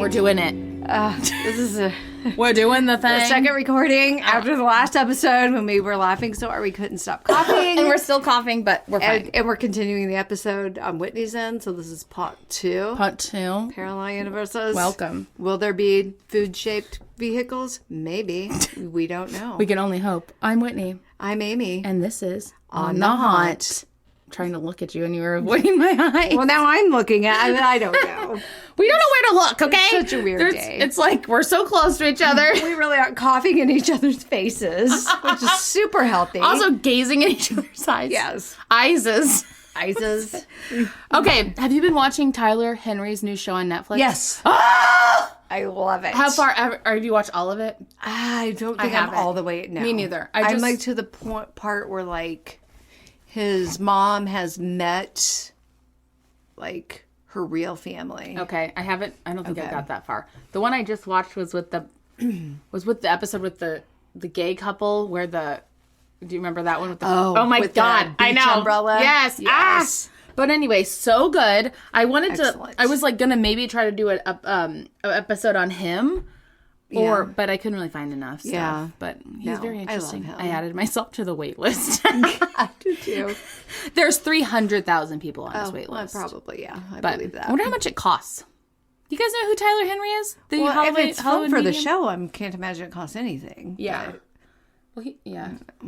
we're doing it. This is We're doing the thing. the second recording after the last episode when we were laughing so hard we couldn't stop coughing. And we're still coughing, but we're fine. And we're continuing the episode on Whitney's end, so this is part 2. Part 2. Parallel universes. Welcome. Will there be food-shaped vehicles? Maybe. We don't know. We can only hope. I'm Whitney. I'm Amy. And this is On the Haunt. I'm trying to look at you and you were avoiding my eyes. Well, now I'm looking at I don't know. We don't know where to look, okay? It's such a weird day. It's like we're so close to each other. We really are coughing in each other's faces, which is super healthy. Also gazing at each other's eyes. Yes. Eyes. Isis. Okay, have you been watching Tyler Henry's new show on Netflix? Yes. Ah! I love it. How far? Have you watched all of it? I don't think I I'm haven't. all the way. No. Me neither. I'm like to the part where like his mom has met like her real family. Okay, I haven't. I don't think I got that far. The one I just watched was with the episode with the gay couple where the. Do you remember that one with the? Oh my with God! the I beach know. umbrella. Yes. Yes. But anyway, so good. I wanted Excellent. to. I was like gonna maybe try to do an episode on him, but I couldn't really find enough stuff. Yeah. But he's very I love interesting. him. I added myself to the wait list. I do too. There's 300,000 people on this wait list. Probably, yeah. I But believe that. I wonder how much it costs. You guys know who Tyler Henry is? The Well, Hollywood, if it's fun for the medium? show, I can't imagine it costs anything. Yeah. Well,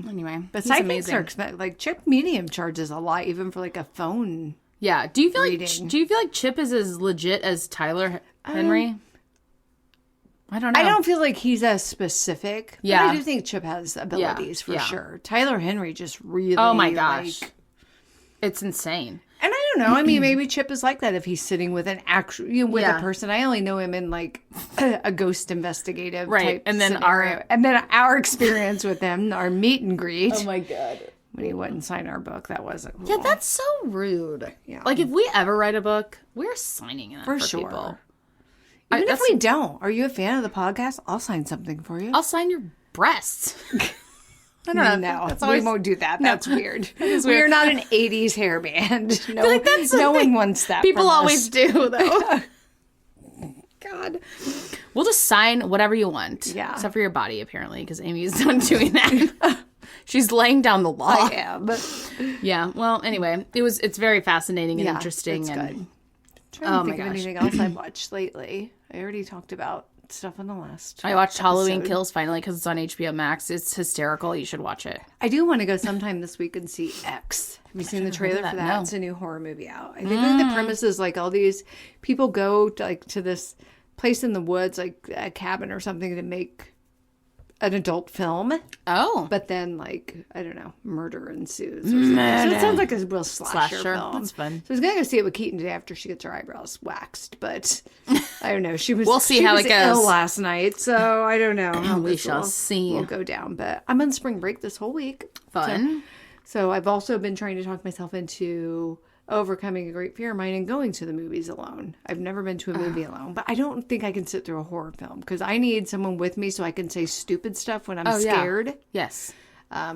Anyway, But he's psychics amazing. are expensive. Like Chip Medium charges a lot, even for like a phone. Yeah. Do you feel reading. like Chip is as legit as Tyler Henry? I don't know. I don't feel like he's as specific. Yeah. But I do think Chip has abilities for sure. Tyler Henry just really. Oh my gosh. like- It's insane. and I don't know. I mean, maybe Chip is like that if he's sitting with an actual, with a person. I only know him in like a ghost investigative type And then scenario. our experience with him, our meet and greet. Oh my God. When he wouldn't sign our book, that wasn't cool. Yeah, that's so rude. Yeah. Like if we ever write a book, we're signing it For for sure. people. Even if we don't, are you a fan of the podcast? I'll sign something for you. I'll sign your breasts. I don't know. No, That's always, we won't do that. That's weird. is We are weird. not an 80s hair band. No, like that's the no thing. one wants that. People from always us. do, though. God. We'll just sign whatever you want. Yeah. Except for your body, apparently, because Amy's not doing that. She's laying down the law. I am. Yeah. Well, anyway, it's very fascinating and interesting. It's and good. Trying to Oh think my of gosh. anything else I've watched lately. I already talked about stuff in the last. I watched Halloween episode. Kills finally because it's on HBO Max. It's hysterical. You should watch it. I do want to go sometime this week and see X. Have you seen the trailer for that? No. It's a new horror movie out. I think like the premise is like all these people go to this place in the woods, like a cabin or something, to make an adult film. Oh. But then, like, I don't know, murder ensues. Or something. So it sounds like a real slasher film. That's fun. So I was going to go see it with Keaton today after she gets her eyebrows waxed. But I don't know. We'll see how it goes. Ill last night, so I don't know how We this shall see. will go down. But I'm on spring break this whole week. Fun. So I've also been trying to talk myself into overcoming a great fear of mine and going to the movies alone. I've never been to a movie alone, but I don't think I can sit through a horror film because I need someone with me so I can say stupid stuff when I'm scared. Yes.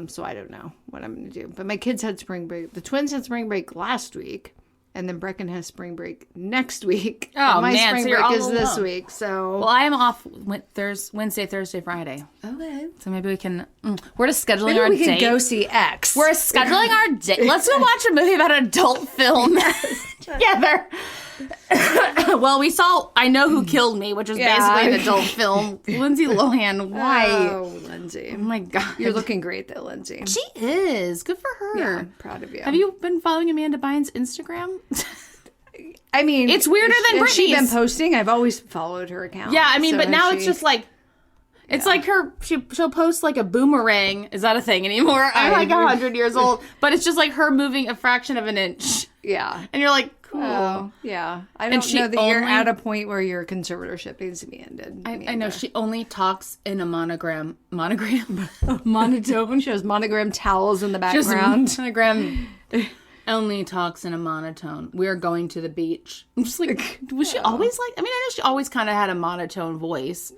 So I don't know what I'm going to do. But my kids had spring break. The twins had spring break last week. And then Brecken has spring break next week. Oh, and my man, spring so you're break all is this alone. week. So Well, I am off Wednesday, Thursday, Friday. okay. So maybe we can. We're just scheduling Maybe our we can date. go see X. We're scheduling our date. Let's go watch a movie about an adult film together. Well, we saw I Know Who Killed Me, which is basically an adult film. Lindsay Lohan, why? Oh, Lindsay. Oh my God. You're looking great though, Lindsay. She is. Good for her. Yeah, I'm proud of you. Have you been following Amanda Bynes' Instagram? I mean, It's weirder than has she been Britney's. posting? I've always followed her account. Yeah, I mean, So but now has it's she- just like, it's like she'll post like a boomerang. Is that a thing anymore? I'm like 100 years old, but it's just like her moving a fraction of an inch. yeah. And you're like, cool. Oh, yeah. I don't she know that you're only- at a point where your conservatorship needs to be ended. I know she only talks in a monotone. She has monogram towels in the Just background. monogram only talks in a monotone. We're going to the beach. I'm just like, was she always like? I mean, I know she always kind of had a monotone voice.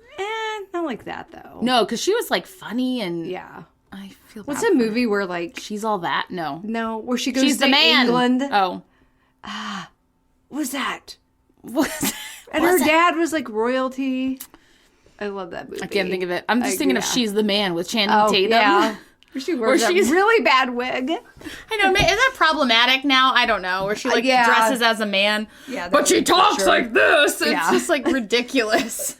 Not like that though. No, because she was like funny and Yeah. I feel. What's bad a for her. movie where like She's all that. No, where she goes she's to the man. England? Oh, What was that? what And her dad was like royalty. I love that movie. I can't think of it. I'm just thinking of She's the Man with Channing Tatum. Yeah. She wears a really bad wig. I know. Is that problematic now? I don't know. Where she dresses as a man. Yeah, but she talks like this. It's just like ridiculous.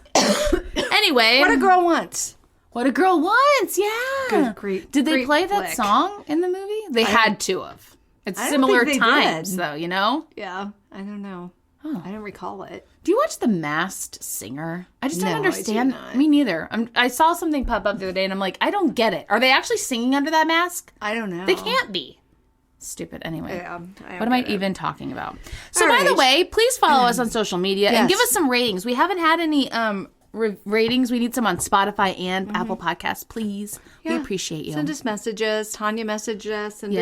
Anyway. What a Girl Wants. What a Girl Wants. Yeah. Great. Did they play that song in the movie? They had to have. It's similar times, though, you know? Yeah. I don't know. Oh. I don't recall it. Do you watch The Masked Singer? I just don't understand. I do not. Me neither. I saw something pop up the other day, and I'm like, I don't get it. Are they actually singing under that mask? I don't know. They can't be. Stupid. Anyway. Yeah, what am I even talking about? So, by the way, please follow us on social media and give us some ratings. We haven't had any ratings. We need some on Spotify and Apple Podcasts, please. We appreciate you. Send us messages. Tanya messaged us. And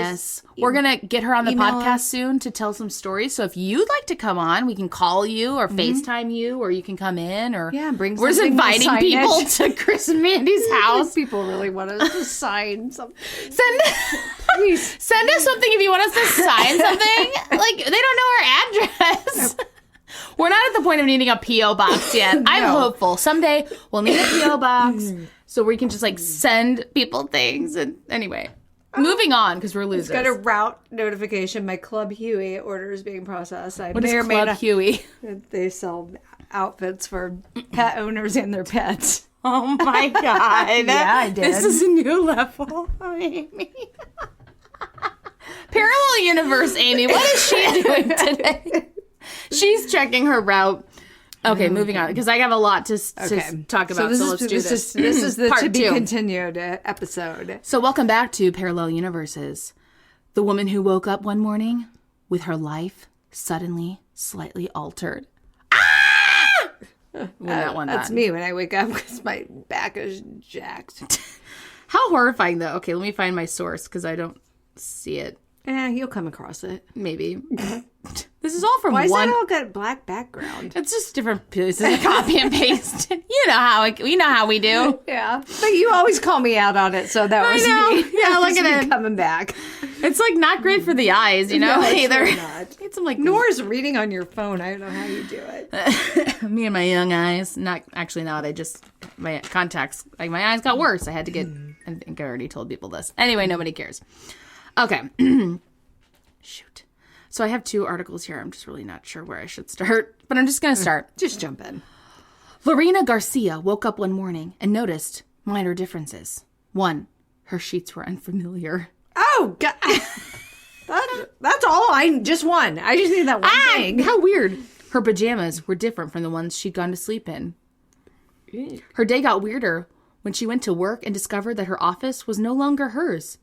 we're going to get her on the podcast soon to tell some stories. So if you'd like to come on, we can call you or FaceTime you, or you can come in, or bring we're just inviting people to Chris and Mandy's house. People really want us to sign something. Send us something if you want us to sign something. Like, they don't know our address. We're not at the point of needing a P.O. box yet. I'm hopeful. Someday we'll need a P.O. box so we can just like send people things. And anyway, moving on because we're losers. Got a route notification. My Club Huey order is being processed. What is Club Huey? They sell outfits for pet owners and their pets. Oh my God. Yeah, I did. This is a new level. Amy. Parallel universe, Amy. What is she doing today? She's checking her route. Okay, moving on, because I have a lot to talk about, so let's do this. This is the Part to be 2. continued episode. So welcome back to Parallel Universes. The woman who woke up one morning with her life suddenly slightly altered. Ah! That's me when I wake up because my back is jacked. How horrifying, though. Okay, let me find my source, because I don't see it. Yeah, you'll come across it. Maybe. This is all from Why one. Why is that all got a black background? It's just different pieces of copy and paste. You know how we do. Yeah, but you always call me out on it, so that was me. Yeah, look at it coming back. It's like not great for the eyes, you know. No, either. Really not. It's like nor is reading on your phone. I don't know how you do it. Me and my young eyes. Not actually not. I just my contacts. Like my eyes got worse. I had to get. I think I already told people this. Anyway, nobody cares. Okay. Shoot. So I have 2 articles here. I'm just really not sure where I should start, but I'm just going to start. Just jump in. Lorena Garcia woke up one morning and noticed minor differences. 1, her sheets were unfamiliar. Oh, God. That's all. Just one. I just need that one thing. How weird. Her pajamas were different from the ones she'd gone to sleep in. Her day got weirder when she went to work and discovered that her office was no longer hers.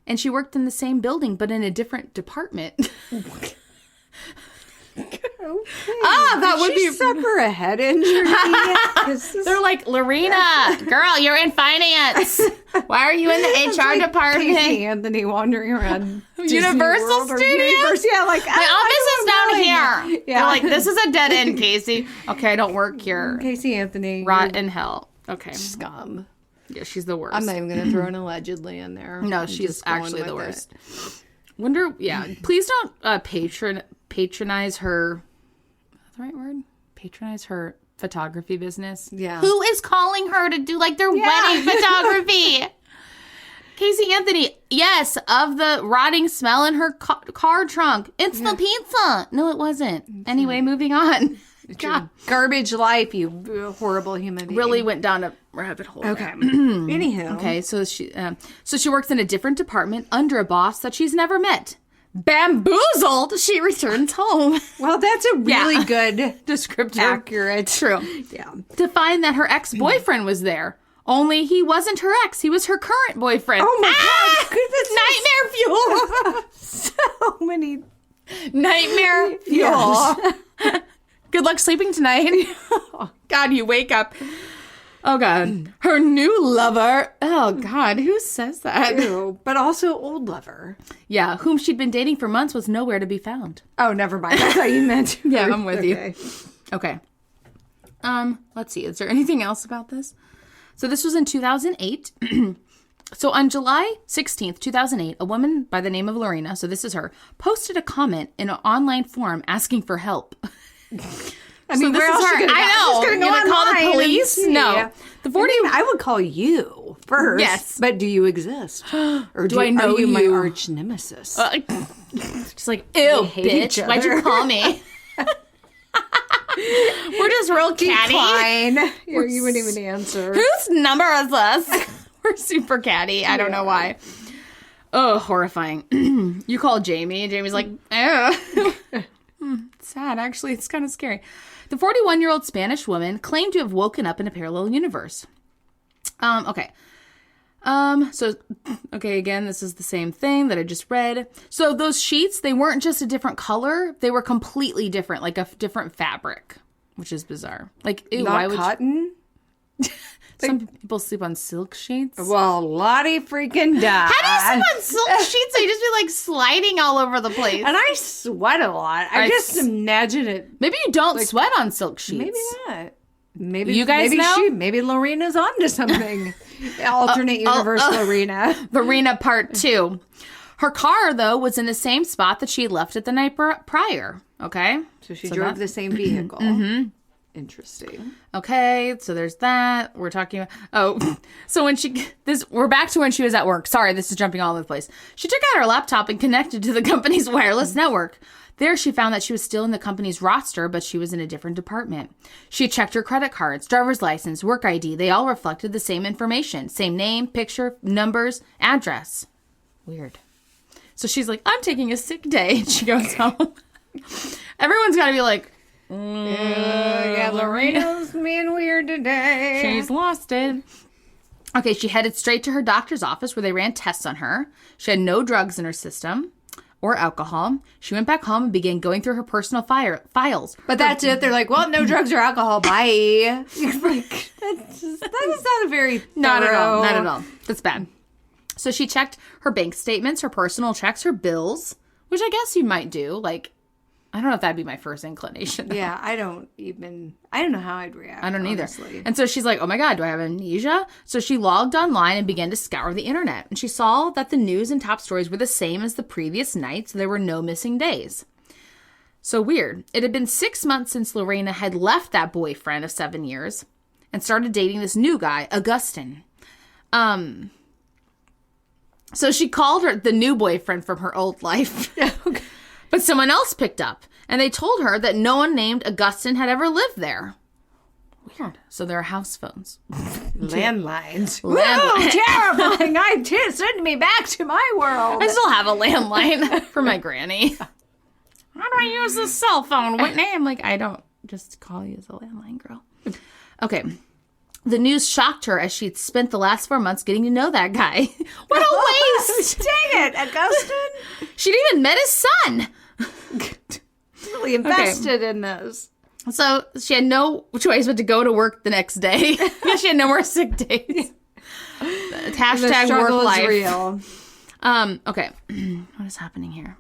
And she worked in the same building, but in a different department. Okay. That would be... suffer a head injury? They're like, Lorena, girl, you're in finance. Why are you in the HR department? Casey Anthony wandering around Universal Studios? Yeah, like, my office is down here. Yeah. They're like, this is a dead end, Casey. Okay, I don't work here. Casey Anthony. Rot in hell. Okay. Scum. Yeah, she's the worst. I'm not even going to throw an allegedly in there. No, she's actually the worst. Wonder, please don't patronize her. Is that the right word? Patronize her photography business. Yeah. Who is calling her to do like their wedding photography? Casey Anthony, yes, of the rotting smell in her car trunk. It's the pizza. No, it wasn't. Anyway, moving on. God. Garbage life, you horrible human being. Really went down a rabbit hole. Okay. Anywho. Okay, so she works in a different department under a boss that she's never met. Bamboozled, she returns home. Well, that's a really good descriptor. Accurate. True. Yeah. To find that her ex-boyfriend was there. Only he wasn't her ex. He was her current boyfriend. Oh my God. Nightmare fuel. So many nightmare fuel. Good luck sleeping tonight. God, you wake up. Oh, God. Her new lover. Oh, God. Who says that? Ew, but also old lover. Yeah, whom she'd been dating for months was nowhere to be found. Oh, never mind. I thought you meant. Yeah, I'm with you. Okay. Let's see. Is there anything else about this? So this was in 2008. So on July 16th, 2008, a woman by the name of Lorena, so this is her, posted a comment in an online forum asking for help. I mean, so where else you gonna go? I know. Just gonna go call the online police? and see. No. The 40. I would call you first. Yes. But do you exist? Or Do I know are you? My you? arch nemesis. Just like, ew, hate each bitch. Why'd you other. call me? We're just real catty. Decline. You wouldn't even answer. Whose number is this? We're super catty. I don't know why. Oh, horrifying. You call Jamie, and Jamie's like, oh. Sad, actually. It's kind of scary. The 41-year-old Spanish woman claimed to have woken up in a parallel universe. Okay. Again, this is the same thing that I just read. So those sheets, they weren't just a different color. They were completely different, like a different fabric, which is bizarre. Like, ew, Not why would cotton? some people sleep on silk sheets? Well, Lottie freaking died. How do you sleep on silk sheets? So you just be like sliding all over the place. And I sweat a lot. I just imagine it. Maybe you don't sweat on silk sheets. Maybe not. Maybe you guys know. Maybe Lorena's onto something. Alternate universe Lorena. Lorena part 2. Her car, though, was in the same spot that she had left it the night prior. Okay? So she drove the same vehicle. Interesting. Okay, so there's that. We're talking about... so we're back to when she was at work. Sorry, this is jumping all over the place. She took out her laptop and connected to the company's wireless network. There, she found that she was still in the company's roster, but she was in a different department. She checked her credit cards, driver's license, work ID. They all reflected the same information. Same name, picture, numbers, address. Weird. So she's like, I'm taking a sick day. And she goes home. Everyone's got to be like, yeah, Lorena's being weird today. She's lost it. Okay, she headed straight to her doctor's office where they ran tests on her. She had no drugs in her system or alcohol. She went back home and began going through her personal files. But that's it. They're like, well, no drugs or alcohol. Bye. Like, that is not a very Not at all. Not at all. That's bad. So she checked her bank statements, her personal checks, her bills, which I guess you might do. Like, I don't know if that'd be my first inclination. Yeah, I don't know how I'd react. I don't honestly. either. And so she's like, oh my God, do I have amnesia? So she logged online and began to scour the internet. And she saw that the news and top stories were the same as the previous night, so there were no missing days. So weird. It had been 6 months since Lorena had left that boyfriend of 7 years and started dating this new guy, Augustin. So she called the new boyfriend from her old life. Okay. But someone else picked up, and they told her that no one named Augustin had ever lived there. Weird. So there are house phones. Landlines. Landline. Terrifying. Send me back to my world. I still have a landline for my granny. How do I use this cell phone, Whitney? I'm like, I don't. Just call you as a landline girl. Okay. The news shocked her as she'd spent the last 4 months getting to know that guy. What a waste! Dang it, Augustin. She'd even met his son. Really invested in this. So she had no choice but to go to work the next day. She had no more sick days. Hashtag work life. Is real. Okay. What is happening here?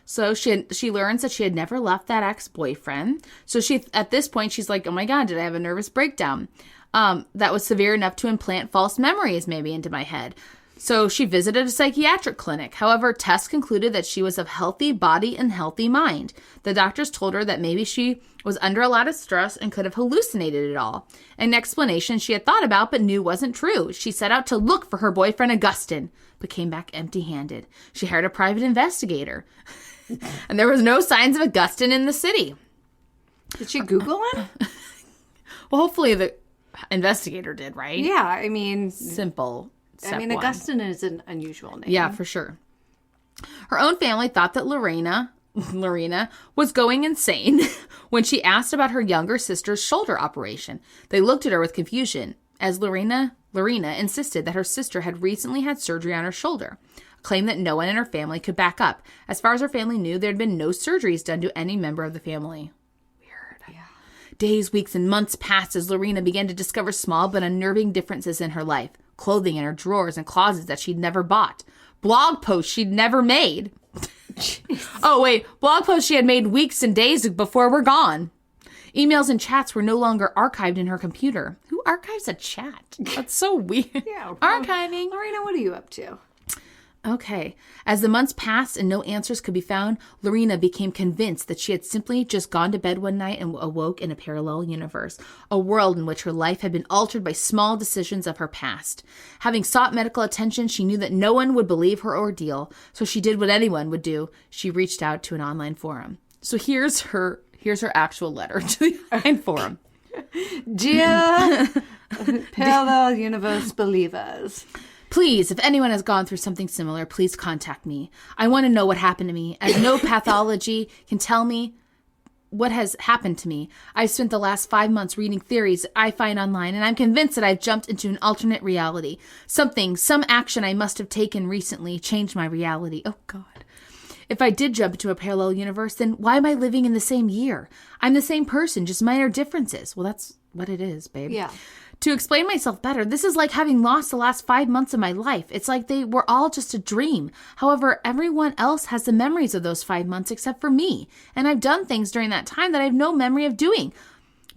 So she learns that she had never left that ex-boyfriend. So at this point, she's like, oh my God, did I have a nervous breakdown? That was severe enough to implant false memories maybe into my head. So she visited a psychiatric clinic. However, tests concluded that she was of healthy body and healthy mind. The doctors told her that maybe she was under a lot of stress and could have hallucinated it all. An explanation she had thought about but knew wasn't true. She set out to look for her boyfriend Augustin, but came back empty-handed. She hired a private investigator. And there was no signs of Augustin in the city. Did she Google him? Well, hopefully the investigator did, right? Yeah, I mean... Simple. Augustin is an unusual name. Yeah, for sure. Her own family thought that Lorena was going insane when she asked about her younger sister's shoulder operation. They looked at her with confusion as Lorena insisted that her sister had recently had surgery on her shoulder, a claim that no one in her family could back up. As far as her family knew, there had been no surgeries done to any member of the family. Weird. Yeah. Days, weeks, and months passed as Lorena began to discover small but unnerving differences in her life. Clothing in her drawers and closets that she'd never bought. Blog posts she'd never made. Oh, wait. Blog posts she had made weeks and days before were gone. Emails and chats were no longer archived in her computer. Who archives a chat? That's so weird. Yeah. Archiving. Lorena, what are you up to? Okay. As the months passed and no answers could be found, Lorena became convinced that she had simply just gone to bed one night and awoke in a parallel universe, a world in which her life had been altered by small decisions of her past. Having sought medical attention, she knew that no one would believe her ordeal, so she did what anyone would do. She reached out to an online forum. So here's her actual letter to the online forum. Dear parallel universe believers. Please, if anyone has gone through something similar, please contact me. I want to know what happened to me, as no pathology can tell me what has happened to me. I've spent the last 5 months reading theories I find online, and I'm convinced that I've jumped into an alternate reality. Some action I must have taken recently changed my reality. Oh, God. If I did jump into a parallel universe, then why am I living in the same year? I'm the same person, just minor differences. Well, that's what it is, babe. Yeah. To explain myself better, this is like having lost the last 5 months of my life. It's like they were all just a dream. However, everyone else has the memories of those 5 months except for me. And I've done things during that time that I have no memory of doing.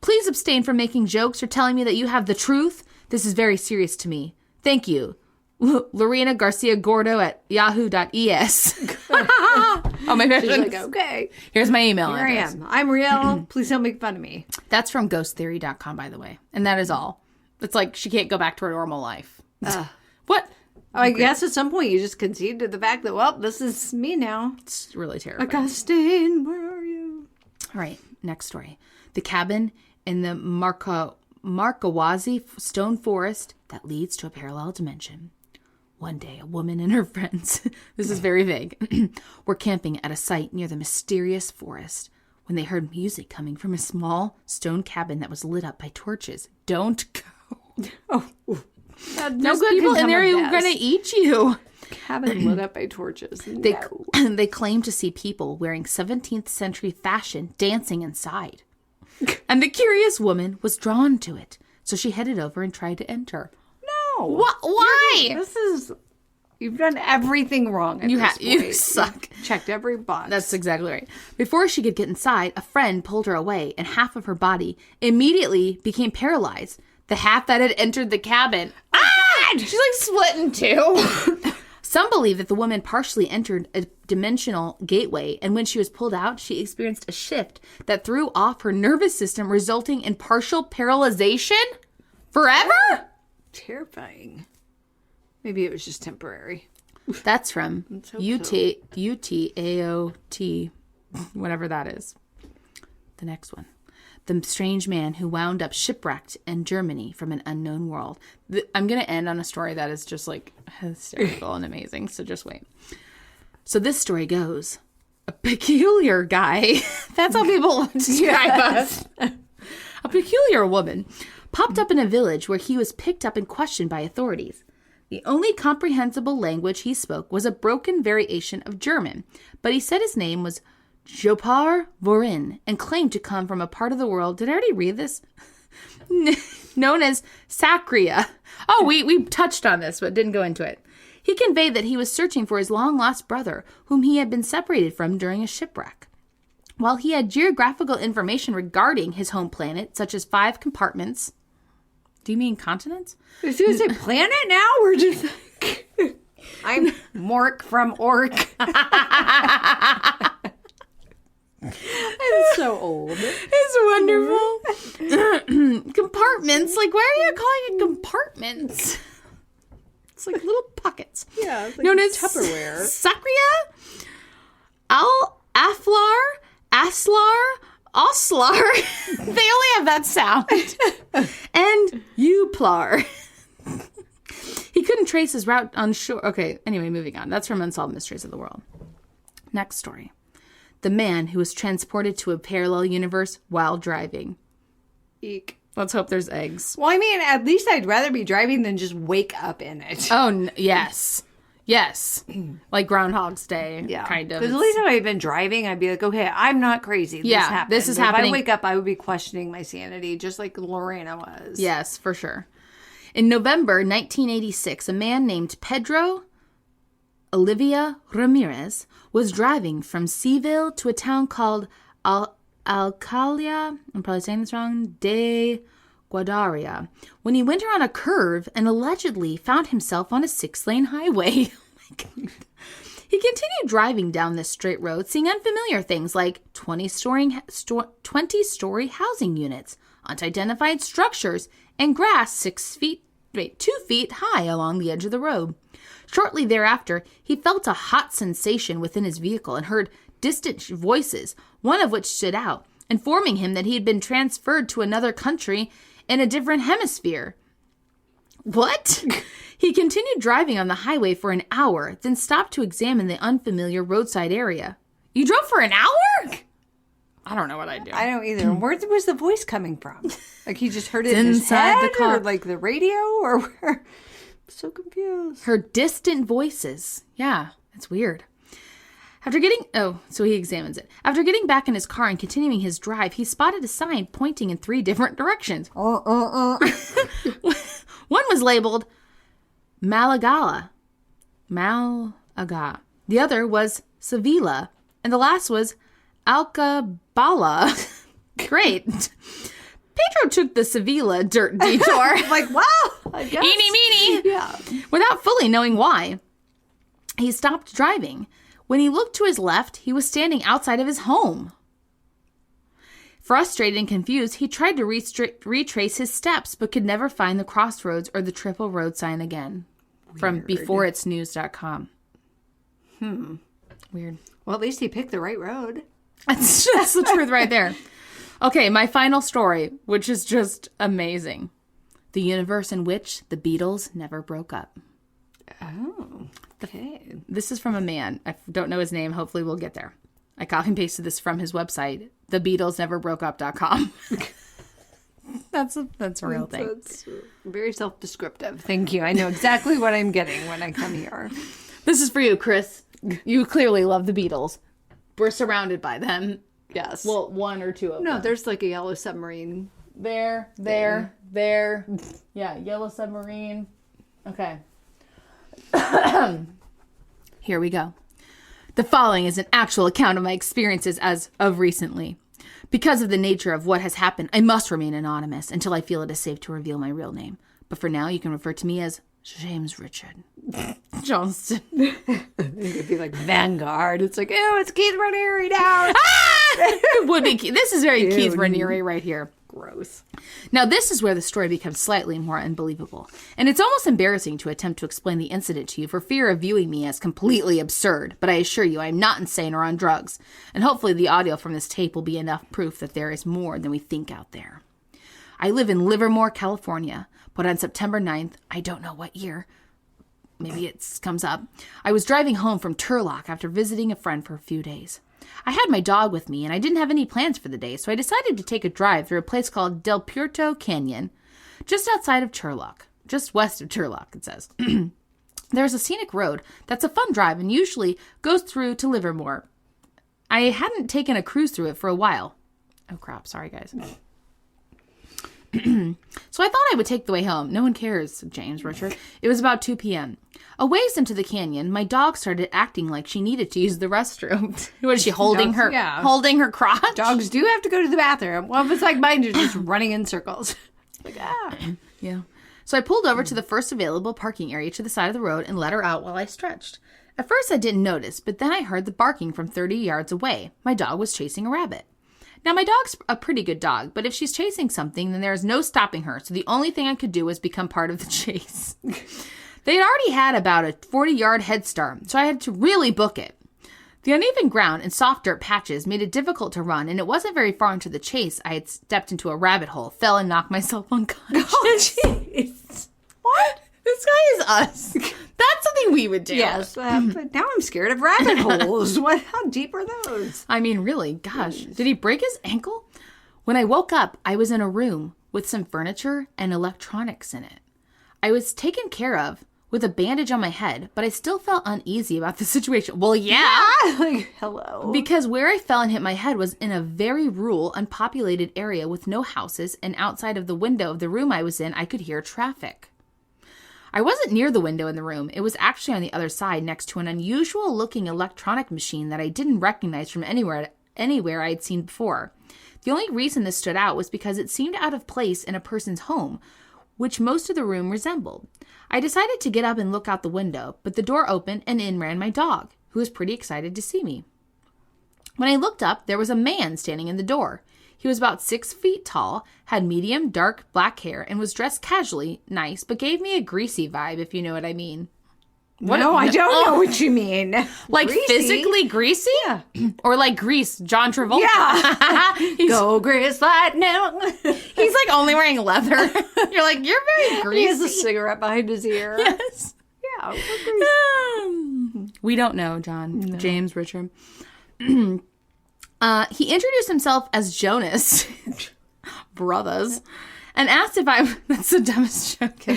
Please abstain from making jokes or telling me that you have the truth. This is very serious to me. Thank you. Lorena Garcia Gordo at yahoo.es. Oh, maybe I She's shouldn't. like, okay. Here's my email Here I address. am. I'm real. Please don't make fun of me. That's from ghosttheory.com, by the way. And that is all. It's like she can't go back to her normal life. What? I guess at some point you just concede to the fact that, well, this is me now. It's really terrifying. Augustine, where are you? All right, next story. The cabin in the Markawazi stone forest that leads to a parallel dimension. One day, a woman and her friends, this is very vague, were camping at a site near the mysterious forest when they heard music coming from a small stone cabin that was lit up by torches. Don't go. Oh, No good people in there who are going to eat you. Cabin lit up by torches. They claim to see people wearing 17th century fashion dancing inside. And the curious woman was drawn to it. So she headed over and tried to enter. No. Why? You've done everything wrong. You suck. You've checked every box. That's exactly right. Before she could get inside, a friend pulled her away, and half of her body immediately became paralyzed. The half that had entered the cabin. She's like split in two. Some believe that the woman partially entered a dimensional gateway, and when she was pulled out, she experienced a shift that threw off her nervous system, resulting in partial paralyzation forever? Terrifying. Maybe it was just temporary. That's from UTAOT, whatever that is. The next one. The strange man who wound up shipwrecked in Germany from an unknown world. I'm going to end on a story that is just like hysterical and amazing, so just wait. So this story goes, a peculiar guy, that's how people describe us. A peculiar woman popped up in a village where he was picked up and questioned by authorities. The only comprehensible language he spoke was a broken variation of German, but he said his name was Jopar Vorin and claimed to come from a part of the world, did I already read this? Known as Sacria. Oh, we touched on this, but didn't go into it. He conveyed that he was searching for his long-lost brother, whom he had been separated from during a shipwreck. While he had geographical information regarding his home planet, such as 5 compartments... Do you mean continents? I was going to say planet now? We're just... I'm Mork from Orc. I'm so old. It's wonderful. Compartments? Like, why are you calling it compartments? It's like little pockets. Yeah, it's like known as Tupperware. Sacria, Aflar, Aslar, Oslar. They only have that sound. And Uplar. He couldn't trace his route on shore. Okay, anyway, moving on. That's from Unsolved Mysteries of the World. Next story. The man who was transported to a parallel universe while driving. Eek. Let's hope there's eggs. Well, I mean, at least I'd rather be driving than just wake up in it. Oh, yes. Yes. Like Groundhog's Day, kind of. Because at least if I had been driving, I'd be like, okay, I'm not crazy. This is But happening. If I wake up, I would be questioning my sanity, just like Lorena was. Yes, for sure. In November 1986, a man named Pedro Olivia Ramirez was driving from Seville to a town called Alcalá, I'm probably saying this wrong, de Guadaria, when he went around a curve and allegedly found himself on a 6-lane highway. Oh He continued driving down this straight road, seeing unfamiliar things like 20-story housing units, unidentified structures, and grass 2 feet high along the edge of the road. Shortly thereafter, he felt a hot sensation within his vehicle and heard distant voices, one of which stood out, informing him that he had been transferred to another country in a different hemisphere. What? He continued driving on the highway for an hour, then stopped to examine the unfamiliar roadside area. You drove for an hour? I don't know what I'd do. I don't either. Where was the voice coming from? Like he just heard it in his inside head, the car. or like the radio, or where? I'm so confused. Her distant voices. Yeah, it's weird. So he examines it. After getting back in his car and continuing his drive, he spotted a sign pointing in 3 different directions. One was labeled Malaga. The other was Sevilla. And the last was Alcabala. Great. Pedro took the Sevilla dirt detour. Like, wow. I guess. Eeny meeny. Yeah. Without fully knowing why. He stopped driving. When he looked to his left, he was standing outside of his home. Frustrated and confused, he tried to retrace his steps, but could never find the crossroads or the triple road sign again. Weird. From beforeitsnews.com. Weird. Well, at least he picked the right road. That's the truth right there. Okay, my final story, which is just amazing. The universe in which the Beatles never broke up. Oh, okay. This is from a man. I don't know his name. Hopefully we'll get there. I copy and pasted this from his website, thebeatlesneverbroakeup.com. That's a real thing. That's very self-descriptive. Thank you. I know exactly what I'm getting when I come here. This is for you, Chris. You clearly love the Beatles. We're surrounded by them. Yes. Well, 1 or 2 of them. No, there's like a yellow submarine. There. Yeah, yellow submarine. Okay. Here we go. The following is an actual account of my experiences as of recently. Because of the nature of what has happened, I must remain anonymous until I feel it is safe to reveal my real name. But for now, you can refer to me as James Richard Johnston. It'd be like Vanguard. It's like, oh, it's Keith Raniere now. It would be. This is very Keith Raniere right here. Gross. Now, this is where the story becomes slightly more unbelievable. And it's almost embarrassing to attempt to explain the incident to you for fear of viewing me as completely absurd. But I assure you, I am not insane or on drugs. And hopefully the audio from this tape will be enough proof that there is more than we think out there. I live in Livermore, California. But on September 9th, I don't know what year, maybe it comes up, I was driving home from Turlock after visiting a friend for a few days. I had my dog with me, and I didn't have any plans for the day, so I decided to take a drive through a place called Del Puerto Canyon, just outside of Turlock. Just west of Turlock, it says. There's a scenic road that's a fun drive and usually goes through to Livermore. I hadn't taken a cruise through it for a while. Oh, crap. Sorry, guys. So I thought I would take the way home. No one cares, James Richard. It was about 2 p.m. A ways into the canyon, my dog started acting like she needed to use the restroom. Was she holding holding her crotch? Dogs do have to go to the bathroom. Well, if it's like mine, you're just running in circles. Like, Yeah. So I pulled over to the first available parking area to the side of the road and let her out while I stretched. At first I didn't notice, but then I heard the barking from 30 yards away. My dog was chasing a rabbit. Now, my dog's a pretty good dog, but if she's chasing something, then there is no stopping her, so the only thing I could do was become part of the chase. They had already had about a 40-yard head start, so I had to really book it. The uneven ground and soft dirt patches made it difficult to run, and it wasn't very far into the chase I had stepped into a rabbit hole, fell, and knocked myself unconscious. Oh, jeez. What? This guy is us. That's something we would do. Yes, but now I'm scared of rabbit holes. How deep are those? I mean, really, gosh. Did he break his ankle? When I woke up, I was in a room with some furniture and electronics in it. I was taken care of with a bandage on my head, but I still felt uneasy about the situation. Well, yeah. Like, hello. Because where I fell and hit my head was in a very rural, unpopulated area with no houses, and outside of the window of the room I was in, I could hear traffic. I wasn't near the window in the room. It was actually on the other side next to an unusual-looking electronic machine that I didn't recognize from anywhere I'd seen before. The only reason this stood out was because it seemed out of place in a person's home, which most of the room resembled. I decided to get up and look out the window, but the door opened and in ran my dog, who was pretty excited to see me. When I looked up, there was a man standing in the door. He was about 6 feet tall, had medium dark black hair, and was dressed casually, nice, but gave me a greasy vibe, if you know what I mean. I don't know what you mean. Like greasy? Physically greasy? Yeah. Or like Grease, John Travolta. Yeah. Go Grease Lightning. He's like only wearing leather. You're like, you're very greasy. He has a cigarette behind his ear. Yes. Yeah. We don't know, John. No. James, Richard. He introduced himself as Jonas Brothers and asked if that's the dumbest joke.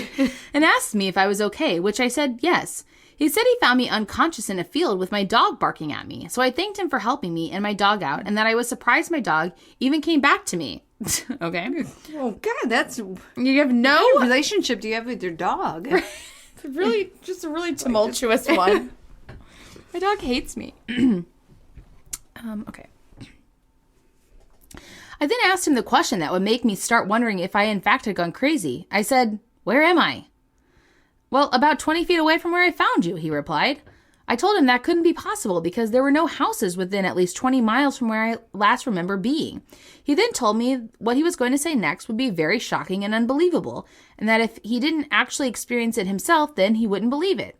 And asked me if I was okay, which I said yes. He said he found me unconscious in a field with my dog barking at me. So I thanked him for helping me and my dog out, and that I was surprised my dog even came back to me. Okay. Oh God, that's you have no what relationship do you have with your dog? Really, just a really tumultuous one. My dog hates me. Okay. I then asked him the question that would make me start wondering if I in fact had gone crazy. I said, "Where am I?" "Well, about 20 feet away from where I found you," he replied. I told him that couldn't be possible because there were no houses within at least 20 miles from where I last remember being. He then told me what he was going to say next would be very shocking and unbelievable, and that if he didn't actually experience it himself, then he wouldn't believe it.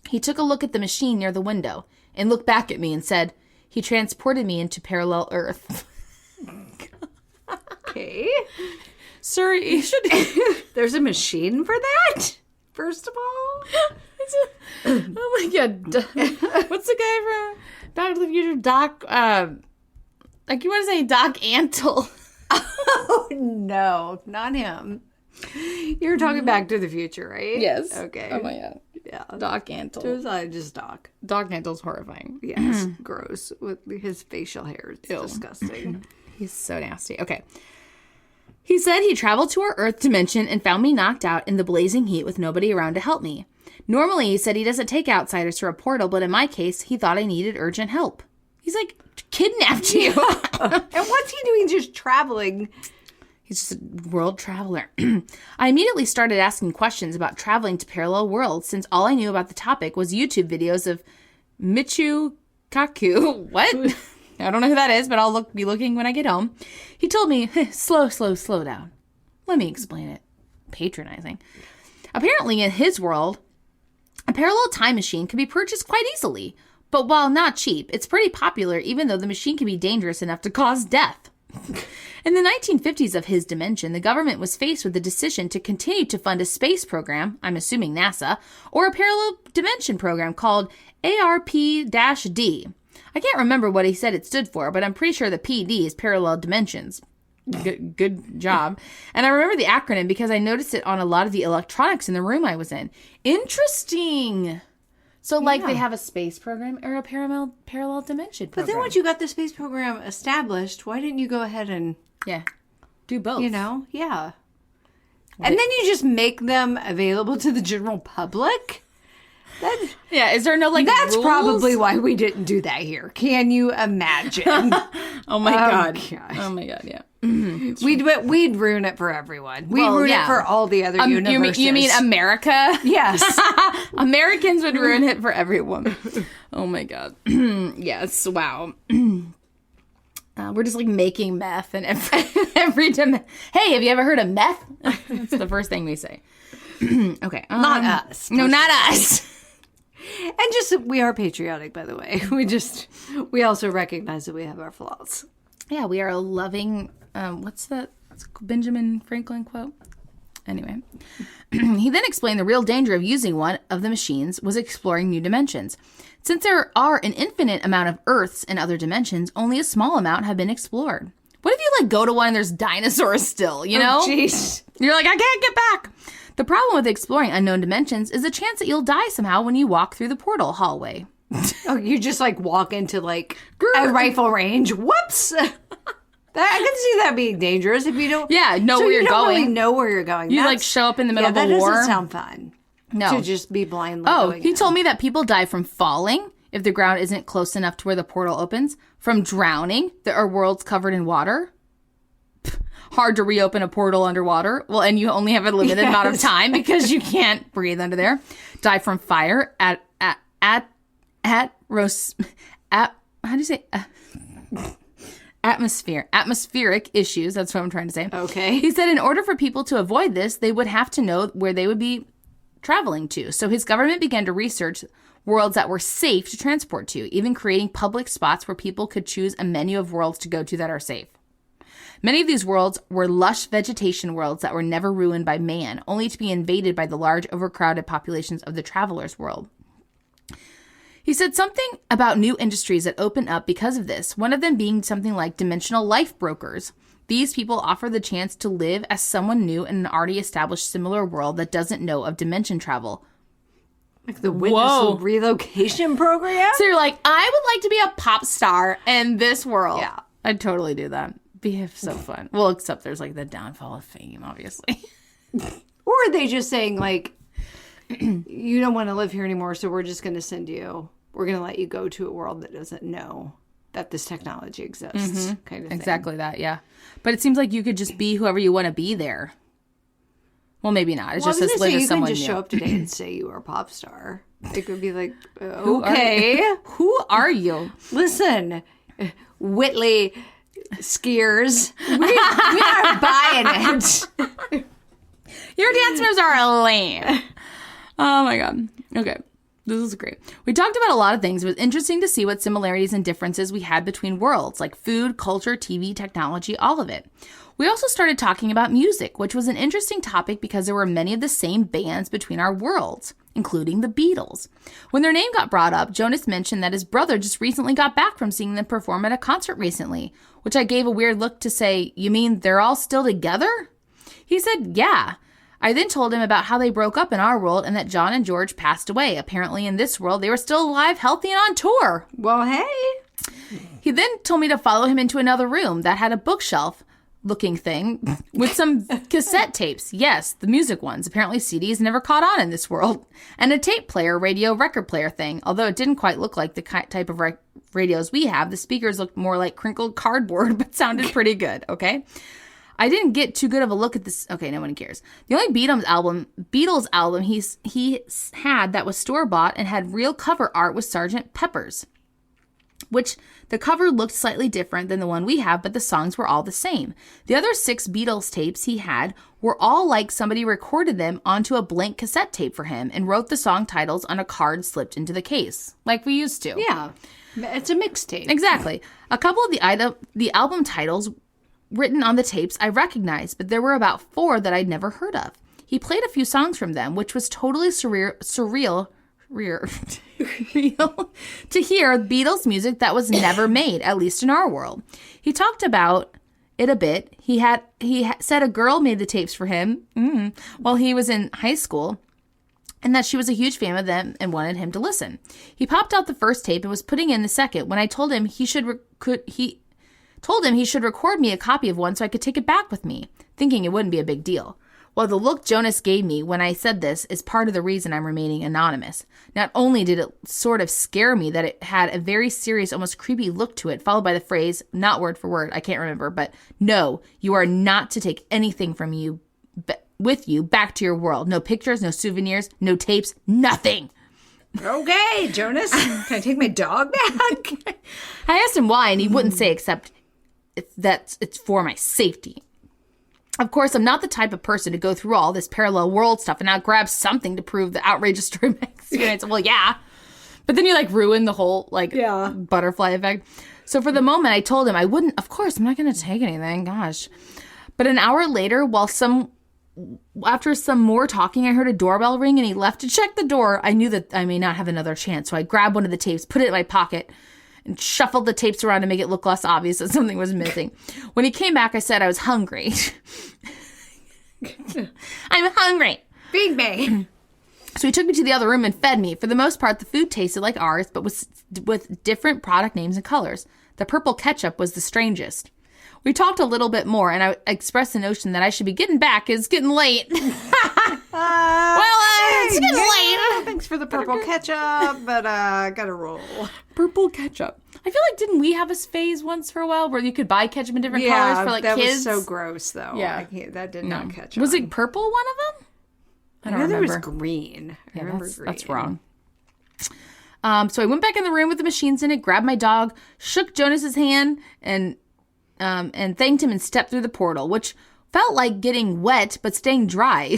He took a look at the machine near the window and looked back at me and said, he transported me into parallel Earth. Okay. Sir, you should... There's a machine for that, first of all. Oh my God. What's the guy from Back to the Future? Doc, like you want to say Doc Antle. Oh, no, not him. You're talking Back to the Future, right? Yes. Okay. Oh my God. Yeah. Doc Antle. Just Doc. Doc Antle's horrifying. Yes. Gross. With his facial hair. It's Ew. disgusting. He's so nasty. Okay. He said he traveled to our Earth dimension and found me knocked out in the blazing heat with nobody around to help me. Normally, he said he doesn't take outsiders through a portal, but in my case, he thought I needed urgent help. He's like, kidnapped you. And what's he doing just traveling? He's just a world traveler. I immediately started asking questions about traveling to parallel worlds, since all I knew about the topic was YouTube videos of Michu Kaku. What? I don't know who that is, but I'll be looking when I get home. He told me, slow down. Let me explain it. Patronizing. Apparently, in his world, a parallel time machine can be purchased quite easily. But while not cheap, it's pretty popular, even though the machine can be dangerous enough to cause death. In the 1950s of his dimension, the government was faced with the decision to continue to fund a space program, I'm assuming NASA, or a parallel dimension program called ARP-D. I can't remember what he said it stood for, but I'm pretty sure the PD is parallel dimensions. Good job. And I remember the acronym because I noticed it on a lot of the electronics in the room I was in. Interesting. So, like, they have a space program or a parallel dimension program. But then once you got the space program established, why didn't you go ahead and... Yeah. Do both. You know? Yeah. And then you just make them available to the general public? Yeah, is there no, like, That's rules? Probably why we didn't do that here. Can you imagine? Oh, my God. Gosh. Oh, my God, yeah. We'd ruin it for everyone. We'd ruin it for all the other universes. You mean America? Yes. Americans would ruin it for everyone. Oh, my God. Yes, wow. We're just, like, making meth and every time. Hey, have you ever heard of meth? That's the first thing we say. Okay. Not us. No, not us. And just, we are patriotic, by the way. We also recognize that we have our flaws. Yeah, we are a loving, what's that Benjamin Franklin quote? Anyway. He then explained the real danger of using one of the machines was exploring new dimensions. Since there are an infinite amount of Earths in other dimensions, only a small amount have been explored. What if you, like, go to one and there's dinosaurs still, you know? Jeez. You're like, I can't get back. The problem with exploring unknown dimensions is the chance that you'll die somehow when you walk through the portal hallway. Oh, you just, like, walk into, like, a rifle range. Whoops! I can see that being dangerous if you don't... Yeah, know where you're going. Really know where you're going. You, like, show up in the middle of a war. That doesn't sound fun. No. To just be blindly going he in. told me that people die from falling if the ground isn't close enough to where the portal opens, from drowning, there are worlds covered in water. Hard to reopen a portal underwater. Well, and you only have a limited amount of time because you can't breathe under there. Die from fire atmospheric issues. That's what I'm trying to say. Okay. He said in order for people to avoid this, they would have to know where they would be traveling to. So his government began to research worlds that were safe to transport to, even creating public spots where people could choose a menu of worlds to go to that are safe. Many of these worlds were lush vegetation worlds that were never ruined by man, only to be invaded by the large, overcrowded populations of the traveler's world. He said something about new industries that opened up because of this, one of them being something like dimensional life brokers. These people offer the chance to live as someone new in an already established similar world that doesn't know of dimension travel. Like the witness relocation program? So you're like, I would like to be a pop star in this world. Yeah. I'd totally do that. Be so fun. Well, except there's like the downfall of fame, obviously. Or are they just saying like, you don't want to live here anymore, so we're just going to send you, we're going to let you go to a world that doesn't know that this technology exists, kind of thing. Exactly that, yeah. But it seems like you could just be whoever you want to be there. Well, maybe not. It just says live as someone new. You can just show up today and say you are a pop star. It could be like, okay. Who are you? Listen, Whitley skiers, we are buying it. Your dance moves are lame. Oh my God. Okay. This is great. We talked about a lot of things. It was interesting to see what similarities and differences we had between worlds, like food, culture, TV, technology, all of it. We also started talking about music, which was an interesting topic because there were many of the same bands between our worlds, including the Beatles. When their name got brought up, Jonas mentioned that his brother just recently got back from seeing them perform at a concert recently, which I gave a weird look to say, you mean they're all still together? He said, yeah. I then told him about how they broke up in our world and that John and George passed away. Apparently in this world, they were still alive, healthy, and on tour. Well, hey. He then told me to follow him into another room that had a bookshelf-looking thing with some cassette tapes. Yes, the music ones. Apparently CDs never caught on in this world. And a tape player, radio, record player thing. Although it didn't quite look like the type of radios we have, the speakers looked more like crinkled cardboard, but sounded pretty good, okay? I didn't get too good of a look at this. Okay, no one cares. The only Beatles album he had that was store-bought and had real cover art was Sgt. Pepper's, which the cover looked slightly different than the one we have, but the songs were all the same. The other 6 Beatles tapes he had were all like somebody recorded them onto a blank cassette tape for him and wrote the song titles on a card slipped into the case, like we used to. Yeah, it's a mixtape. Exactly. A couple of the album titles written on the tapes I recognized, but there were about 4 that I'd never heard of. He played a few songs from them, which was totally surreal to hear Beatles music that was never made, at least in our world. He talked about it a bit. He said a girl made the tapes for him while he was in high school, and that she was a huge fan of them and wanted him to listen. He popped out the first tape and was putting in the second when I told him he should record me a copy of one so I could take it back with me, thinking it wouldn't be a big deal. Well, the look Jonas gave me when I said this is part of the reason I'm remaining anonymous. Not only did it sort of scare me that it had a very serious, almost creepy look to it, followed by the phrase, not word for word, I can't remember, but no, you are not to take anything from you with you back to your world. No pictures, no souvenirs, no tapes, nothing. Okay, Jonas, can I take my dog back? I asked him why, and he wouldn't say except it's for my safety. Of course, I'm not the type of person to go through all this parallel world stuff and now grab something to prove the outrageous story of my experience. Well, yeah. But then you ruin the whole butterfly effect. So for the moment, I told him I wouldn't. Of course, I'm not going to take anything. Gosh. But an hour later, after some more talking, I heard a doorbell ring and he left to check the door. I knew that I may not have another chance. So I grabbed one of the tapes, put it in my pocket, and shuffled the tapes around to make it look less obvious that something was missing. When he came back, I said I was hungry. I'm hungry. Feed me. So he took me to the other room and fed me. For the most part, the food tasted like ours, but with different product names and colors. The purple ketchup was the strangest. We talked a little bit more, and I expressed the notion that I should be getting back. It's getting late. It's getting late. Thanks for the purple ketchup, but gotta roll. Purple ketchup. I feel like, didn't we have a phase once for a while where you could buy ketchup in different colors for, like, that kids? Was so gross, though. Yeah. That did not catch on. Was it purple, one of them? I don't remember. There was green. I remember green. That's wrong. So I went back in the room with the machines in it, grabbed my dog, shook Jonas's hand, and thanked him and stepped through the portal, which felt like getting wet but staying dry.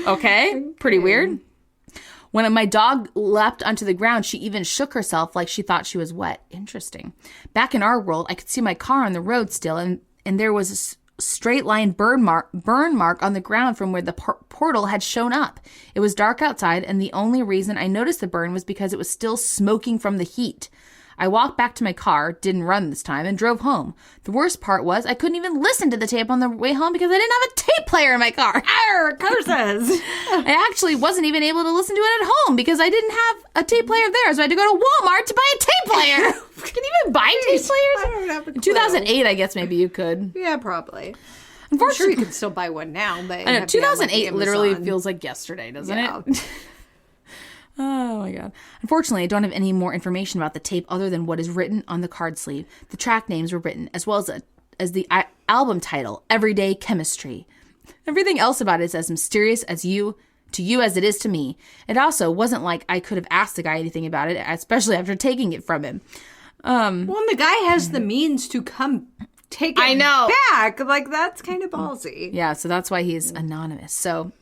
Okay, pretty weird. When my dog leapt onto the ground, she even shook herself like she thought she was wet. Interesting. Back in our world, I could see my car on the road still, and there was a straight line burn mark on the ground from where the portal had shown up. It was dark outside, and the only reason I noticed the burn was because it was still smoking from the heat. I walked back to my car, didn't run this time, and drove home. The worst part was I couldn't even listen to the tape on the way home because I didn't have a tape player in my car. Arr, curses! I actually wasn't even able to listen to it at home because I didn't have a tape player there, so I had to go to Walmart to buy a tape player. Can you even buy tape players? I don't have a clue. In 2008, I guess maybe you could. Yeah, probably. Unfortunately, I'm sure you can still buy one now. But I know, 2008 literally feels like yesterday, doesn't it? Oh my God. Unfortunately, I don't have any more information about the tape other than what is written on the card sleeve. The track names were written, as well as the album title, Everyday Chemistry. Everything else about it is as mysterious to you as it is to me. It also wasn't like I could have asked the guy anything about it, especially after taking it from him. Well, and the guy has the means to come take it back. Like, that's kind of ballsy. Yeah, so that's why he's anonymous. So...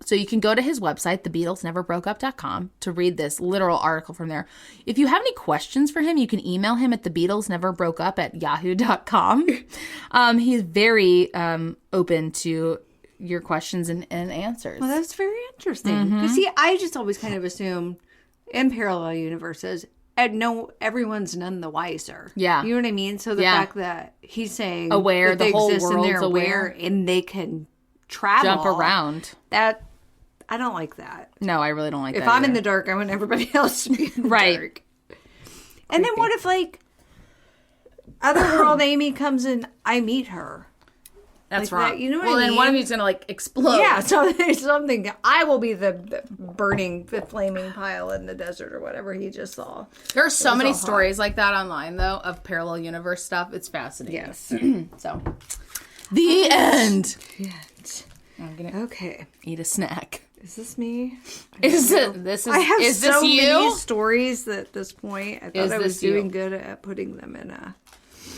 So you can go to his website, thebeatlesneverbroakeup.com, to read this literal article from there. If you have any questions for him, you can email him at thebeatlesneverbroakeup@yahoo.com. He's very open to your questions and answers. Well, that's very interesting. Because, see, I just always kind of assume in parallel universes, everyone's none the wiser. Yeah. You know what I mean? So the fact that he's saying aware, that the whole exist world's and they're aware and they can travel. Jump around. I don't like that. No, I really don't like that. If I'm in the dark, I want everybody else to be in the dark. And then what if, like, Otherworld Amy comes and I meet her? That's like wrong. That, you know what I mean? Well, then one of you's going to, like, explode. Yeah, so there's something. I will be the burning, the flaming pile in the desert or whatever he just saw. There are so many stories like that online, though, of parallel universe stuff. It's fascinating. Yes. So, the end. I'm gonna eat a snack. Is this me? I have so you? many stories at this point. I thought I was doing good at putting them in Well,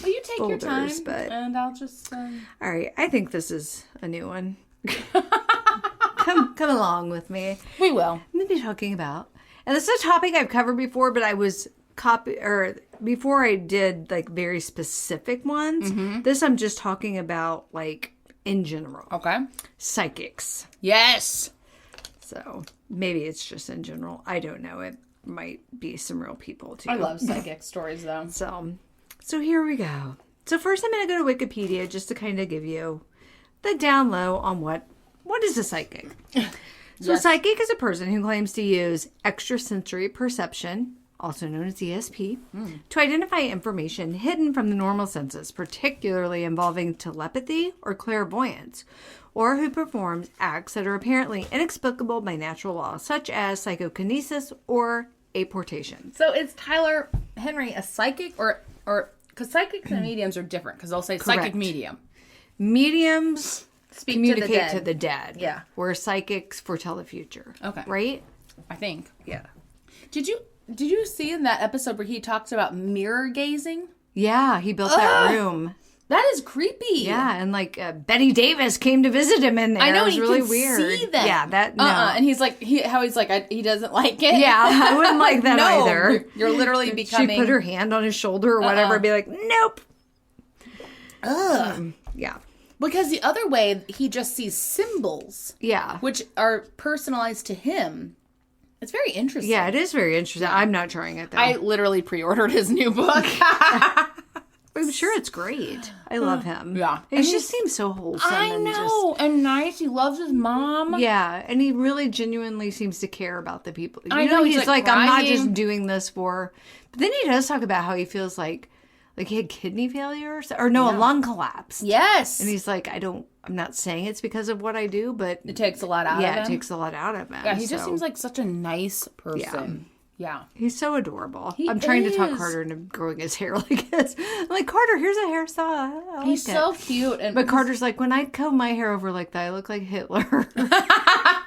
you take your time, and I'll just... All right, I think this is a new one. Come along with me. We will. I'm going to be talking about... And this is a topic I've covered before, but I was... before I did, like, very specific ones, this I'm just talking about, like, in general. Okay. Psychics. Yes! So maybe it's just in general. I don't know. It might be some real people too. I love psychic stories though. So here we go. So first I'm going to go to Wikipedia just to kind of give you the down low on what is a psychic. So a psychic is a person who claims to use extrasensory perception, also known as ESP, to identify information hidden from the normal senses, particularly involving telepathy or clairvoyance, or who performs acts that are apparently inexplicable by natural law, such as psychokinesis or apportation. So is Tyler Henry a psychic or because psychics and mediums are different because they'll say psychic medium. Mediums communicate to the dead. Yeah. Where psychics foretell the future. Okay. Right? I think. Yeah. Did you see in that episode where he talks about mirror gazing? Yeah, he built that room. That is creepy. Yeah, and like Betty Davis came to visit him in there. I know, it was he really can weird. See that. Yeah, that no. And he's like, he doesn't like it. Yeah, I wouldn't like that either. You're literally becoming. She put her hand on his shoulder or whatever, and be like, nope. Ugh. Yeah. Because the other way, he just sees symbols. Yeah. Which are personalized to him. It's very interesting. Yeah, it is very interesting. I'm not trying it though. I literally pre-ordered his new book. I'm sure it's great. I love him. Yeah. He just seems so wholesome. I know. And nice. He loves his mom. Yeah. And he really genuinely seems to care about the people. I know. He's like I'm not just doing this for... But then he does talk about how he feels like he had kidney failure a lung collapse. Yes. And he's like, I'm not saying it's because of what I do, but... It takes a lot out of him. Yeah, it takes a lot out of him. Yeah, he just seems like such a nice person. Yeah. He's so adorable. He I'm trying to talk is. Carter into growing his hair like this. I'm like, Carter, here's a hairstyle. I like He's it. so cute. And But Carter's like, when I comb my hair over like that, I look like Hitler.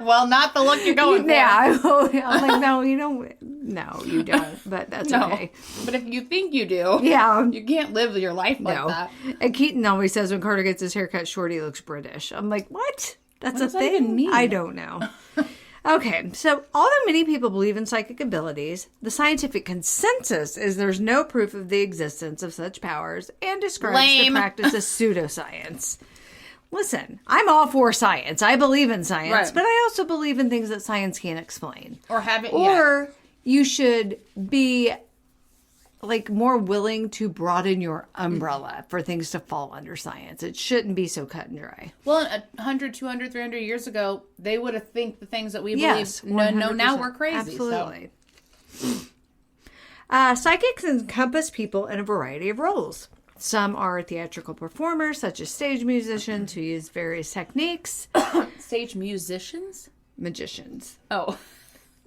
well, not the look you're going for. Yeah. I'm like, no, you don't. No, you don't. But that's okay. But if you think you do, Yeah. you can't live your life like that. And Keaton always says when Carter gets his hair cut short, he looks British. I'm like, what? That's What a does that thing? even mean? I don't know. Okay, so although many people believe in psychic abilities, the scientific consensus is there's no proof of the existence of such powers and describes Lame. the practice as pseudoscience. Listen, I'm all for science. I believe in science, Right. but I also believe in things that science can't explain. Or haven't yet. Or you should be like more willing to broaden your umbrella for things to fall under science. It shouldn't be so cut and dry. Well, 100, 200, 300 years ago, they would have think the things that we Yes, believe. No, now 100%. we're crazy. Absolutely. Psychics encompass people in a variety of roles. Some are theatrical performers, such as stage musicians who use various techniques. So. Stage musicians? Magicians. Oh.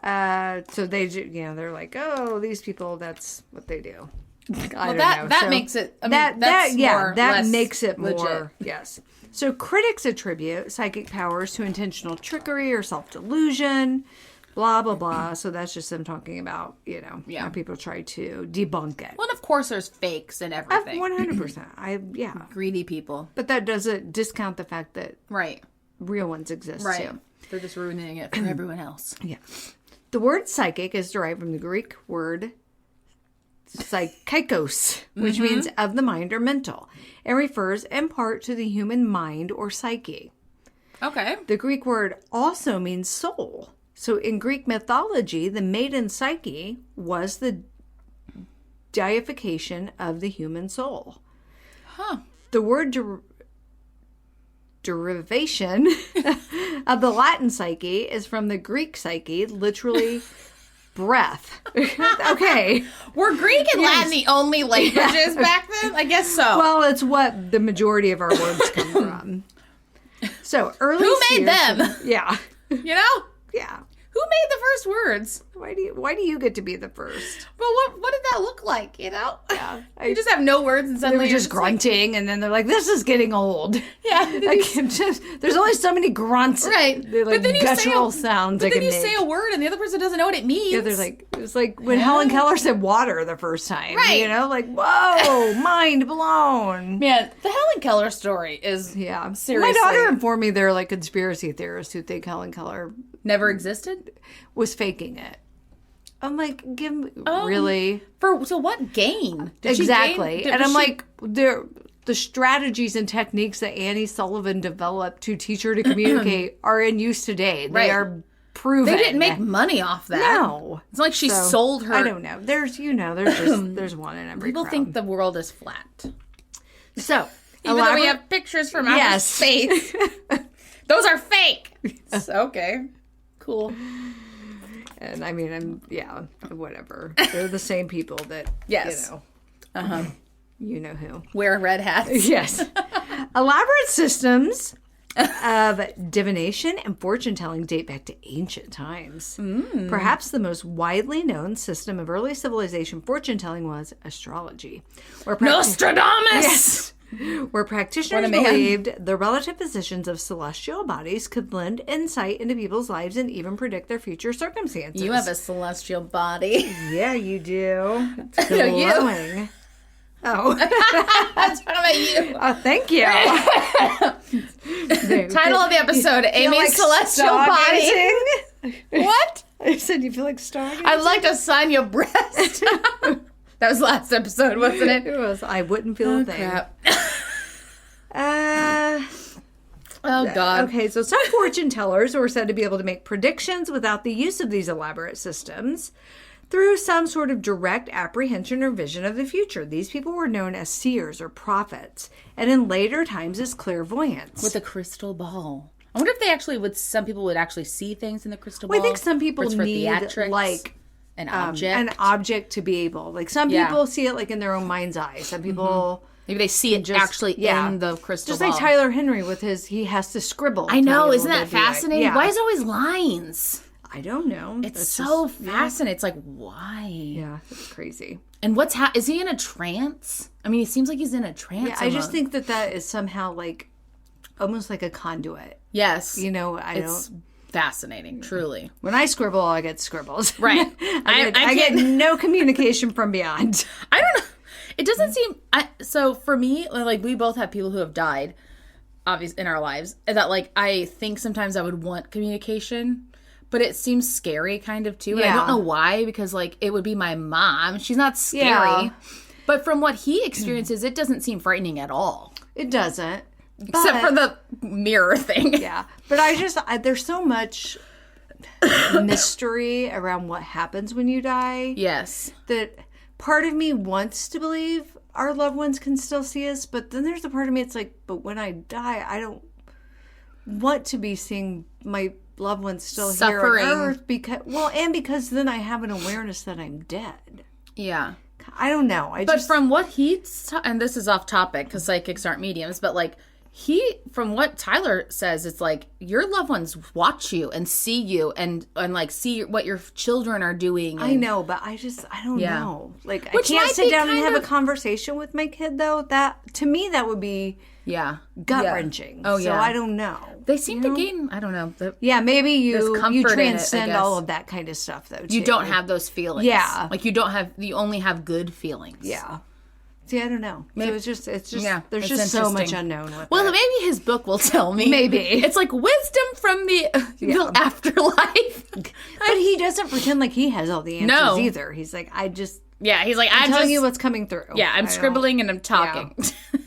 So they, they're like, oh, these people, that's what they do. I don't that know. that So makes it. I mean, that that's more, that less makes it legit. more. Yes. So critics attribute psychic powers to intentional trickery or self-delusion, blah blah blah. So that's just them talking about how people try to debunk it. Well, and of course, there's fakes and everything. 100%. Greedy people. But that doesn't discount the fact that Right. real ones exist Right. too. They're just ruining it for everyone else. Yeah. The word psychic is derived from the Greek word psychikos, which means of the mind or mental, and refers in part to the human mind or psyche. Okay. The Greek word also means soul. So in Greek mythology, the maiden Psyche was the deification of the human soul. Huh. The word derivation of the Latin psyche is from the Greek psyche, literally breath. Okay. Were Greek and Latin the only languages back then? I guess so. Well, it's what the majority of our words come from. So early. Who made seers- them? Yeah. You know? Yeah. Who made the first words? Why do you get to be the first? Well, what did that look like, you know? Yeah. You just have no words and They suddenly were you're just like, grunting, and then they're like, "This is getting old." yeah. There's only so many grunts, Right. They're like But then you say guttural a- sounds. But I then can you make. say a word and the other person doesn't know what it means. Yeah, there's like it was like when Helen Keller said water the first time. Right. You know, like whoa, mind blown. Man, the Helen Keller story is Yeah. Seriously. My daughter informed me they're like conspiracy theorists who think Helen Keller never existed. was faking it. I'm like, really? So what gain? Did she Exactly. gain- And was I'm she- like, the strategies and techniques that Annie Sullivan developed to teach her to communicate are in use today. They Right. are proven. they didn't make money off that. No. It's not like she So, sold her. I don't know. There's there's one in every People crowd. think the world is flat. So, Even though we have pictures from outer Yes. space. Those are fake. Okay. Cool. And I mean, whatever. They're the same people that, Yes. you know who. Wear red hats. Yes. Elaborate systems of divination and fortune telling date back to ancient times. Perhaps the most widely known system of early civilization fortune telling was astrology. Nostradamus! Yes. Where practitioners What a man. believed the relative positions of celestial bodies could lend insight into people's lives and even predict their future circumstances. You have a celestial body. Yeah, you do. It's No, you. glowing. Oh. That's talking about you. Oh, thank you. Title of the episode, Amy's like Celestial Body. stargazing? What? I said you feel like stargazing? I'd like to sign your breast. That was last episode, wasn't it? It was. I wouldn't feel a thing. Crap. Oh, God. Okay, so some fortune tellers were said to be able to make predictions without the use of these elaborate systems through some sort of direct apprehension or vision of the future. These people were known as seers or prophets, and in later times as clairvoyants. With a crystal ball. I wonder if they actually would. Some people would actually see things in the crystal ball. Well, I think some people Or it's for need theatrics, like an object. an object to be able. Like some Yeah. people see it like in their own mind's eye. Some people Maybe they see it just actually in the crystal just ball. like Tyler Henry with his he has to scribble. I to know, be isn't able that to do it. fascinating? Yeah. Why is it always lines? I don't know. It's so fascinating. It's like, why? Yeah, it's crazy. And is he in a trance? I mean, it seems like he's in a trance. Yeah, I just think that is somehow like almost like a conduit. Yes. It's fascinating, truly. When I scribble, I get scribbles. Right. I get no communication from beyond. I don't know. It doesn't seem... So for me, like, we both have people who have died, obviously, in our lives, that, like, I think sometimes I would want communication, but it seems scary kind of, too. And I don't know why, because, like, it would be my mom. She's not scary. Yeah. But from what he experiences, it doesn't seem frightening at all. It doesn't. Except for the mirror thing. Yeah. But there's so much mystery around what happens when you die. Yes. That part of me wants to believe our loved ones can still see us, but then there's a part of me it's like, but when I die, I don't want to be seeing my loved ones still suffering here on Earth because then I have an awareness that I'm dead. Yeah. I don't know. But from what and this is off topic because psychics aren't mediums, but like from what Tyler says, it's like your loved ones watch you and see you and like see what your children are doing. I know, but I don't know. Like, I can't sit down and have a conversation with my kid, though. That, to me, that would be gut-wrenching. Oh, yeah. So I don't know. They seem to gain, I don't know. Maybe you transcend all of that kind of stuff, though, too. You don't have those feelings. Yeah. Like, you only have good feelings. Yeah. See, I don't know. Maybe. So it's just there's it's just so much unknown with it. Maybe his book will tell me. Maybe. It's like wisdom from the afterlife. But he doesn't pretend like he has all the answers either. He's like, he's like, I'm telling you what's coming through. Yeah, I'm scribbling and I'm talking. Yeah.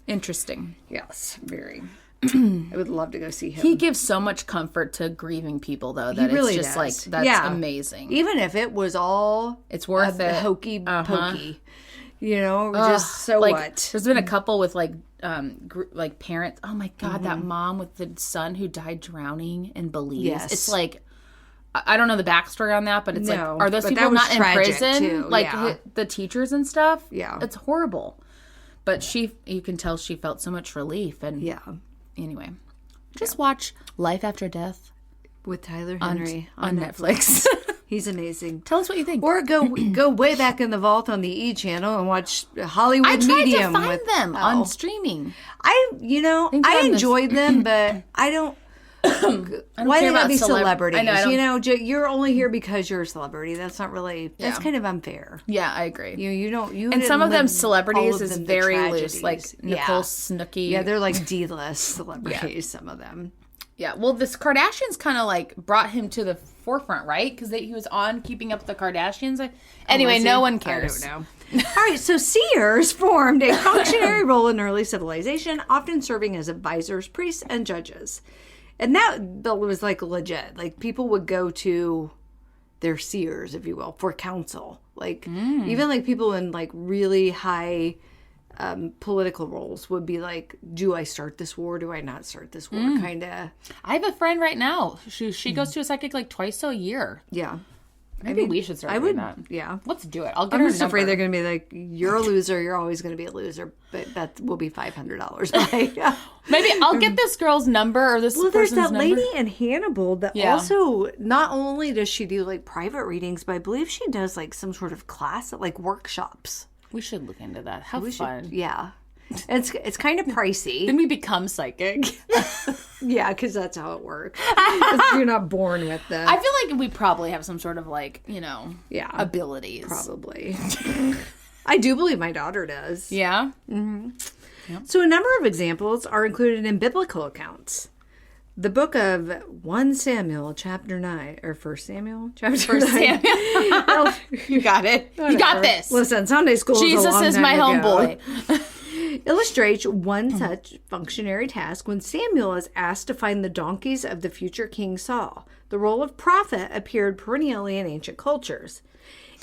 Interesting. Yes, very. I would love to go see him. He gives so much comfort to grieving people, though, that it's just like, that's amazing. Even if it was all it's worth it. Hokey pokey. Just so like, what? There's been a couple with like parents. Oh my God, that mom with the son who died drowning in Belize. Yes. It's like, I don't know the backstory on that, but it's like, are those people not in prison? Too. Like the teachers and stuff? Yeah. It's horrible. But you can tell she felt so much relief. And anyway, just watch Life After Death with Tyler Henry on Netflix. He's amazing. Tell us what you think. Or go way back in the vault on the E! Channel and watch Hollywood Medium. I tried to find them on streaming. I enjoyed them, but I don't. Why they gotta be celebrities? I know, you're only here because you're a celebrity. That's not really. That's kind of unfair. Yeah, I agree. You don't. And some of them celebrities is very loose, like Nicole Snooki. Yeah, they're like D-list celebrities. Some of them. Yeah, well, this Kardashians kind of like brought him to the forefront, right? Because he was on Keeping Up with the Kardashians. Anyway, no one cares. I don't know. All right, so seers formed a functionary role in early civilization, often serving as advisors, priests, and judges. And that was like legit. Like people would go to their seers, if you will, for counsel. Like even like people in like really high political roles would be like, do I start this war? Do I not start this war? Kind of. I have a friend right now. She goes to a psychic like twice a year. Yeah. Maybe we should start doing that. Yeah. Let's do it. I'll get her I'm just afraid they're going to be like, you're a loser. You're always going to be a loser. But that will be $500. Maybe I'll get this girl's number or this person's number. Well, there's that lady in Hannibal that also, not only does she do like private readings, but I believe she does like some sort of class, like workshops. We should look into that. How fun. Yeah. It's kind of pricey. Then we become psychic. Yeah, because that's how it works. You're not born with them. I feel like we probably have some sort of like, abilities. Probably. I do believe my daughter does. Yeah? Mm-hmm. Yep. So a number of examples are included in biblical accounts. The book of 1 Samuel, chapter 9, or 1 Samuel, chapter 9. Samuel. You got it. Whatever. You got this. Listen, Sunday school Jesus is a long is time my ago. homeboy. Illustrates one such functionary task when Samuel is asked to find the donkeys of the future King Saul. The role of prophet appeared perennially in ancient cultures.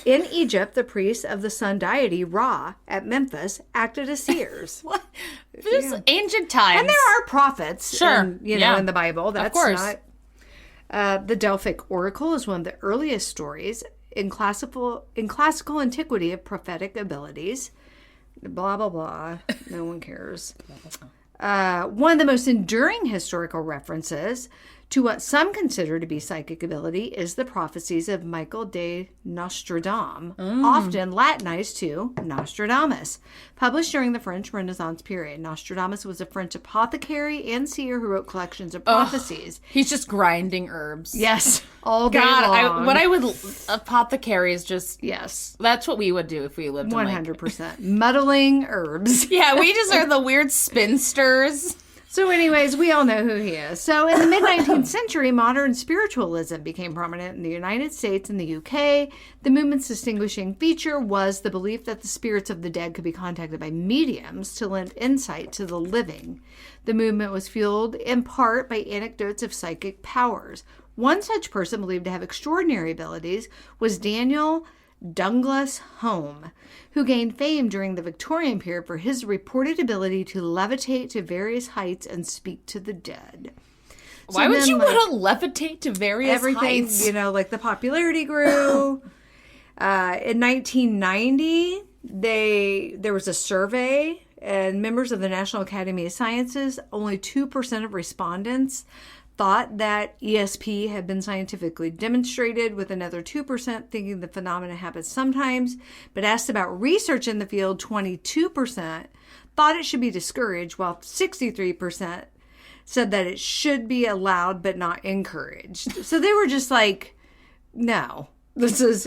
In Egypt, the priests of the sun deity Ra at Memphis acted as seers. What? This ancient times. And there are prophets in the Bible. That's of course. Not... the Delphic Oracle is one of the earliest stories in classical antiquity of prophetic abilities. Blah, blah, blah. No one cares. One of the most enduring historical references to what some consider to be psychic ability is the prophecies of Michael de Nostradam, often Latinized to Nostradamus, published during the French Renaissance period. Nostradamus was a French apothecary and seer who wrote collections of prophecies. He's just grinding herbs. Yes, all day long. What I would... Apothecary is just... Yes. That's what we would do if we lived in 100%. Muddling herbs. Yeah, we just are the weird spinsters. So anyways, we all know who he is. So in the mid-19th century, modern spiritualism became prominent in the United States and the UK. The movement's distinguishing feature was the belief that the spirits of the dead could be contacted by mediums to lend insight to the living. The movement was fueled in part by anecdotes of psychic powers. One such person believed to have extraordinary abilities was Daniel Douglas Home, who gained fame during the Victorian period for his reported ability to levitate to various heights and speak to the dead. Why would you want to levitate to various heights? You know, like the popularity grew. In 1990, there was a survey, and members of the National Academy of Sciences, only 2% of respondents thought that ESP had been scientifically demonstrated, with another 2% thinking the phenomena happens sometimes. But asked about research in the field, 22% thought it should be discouraged, while 63% said that it should be allowed but not encouraged. So they were just like, no, this is,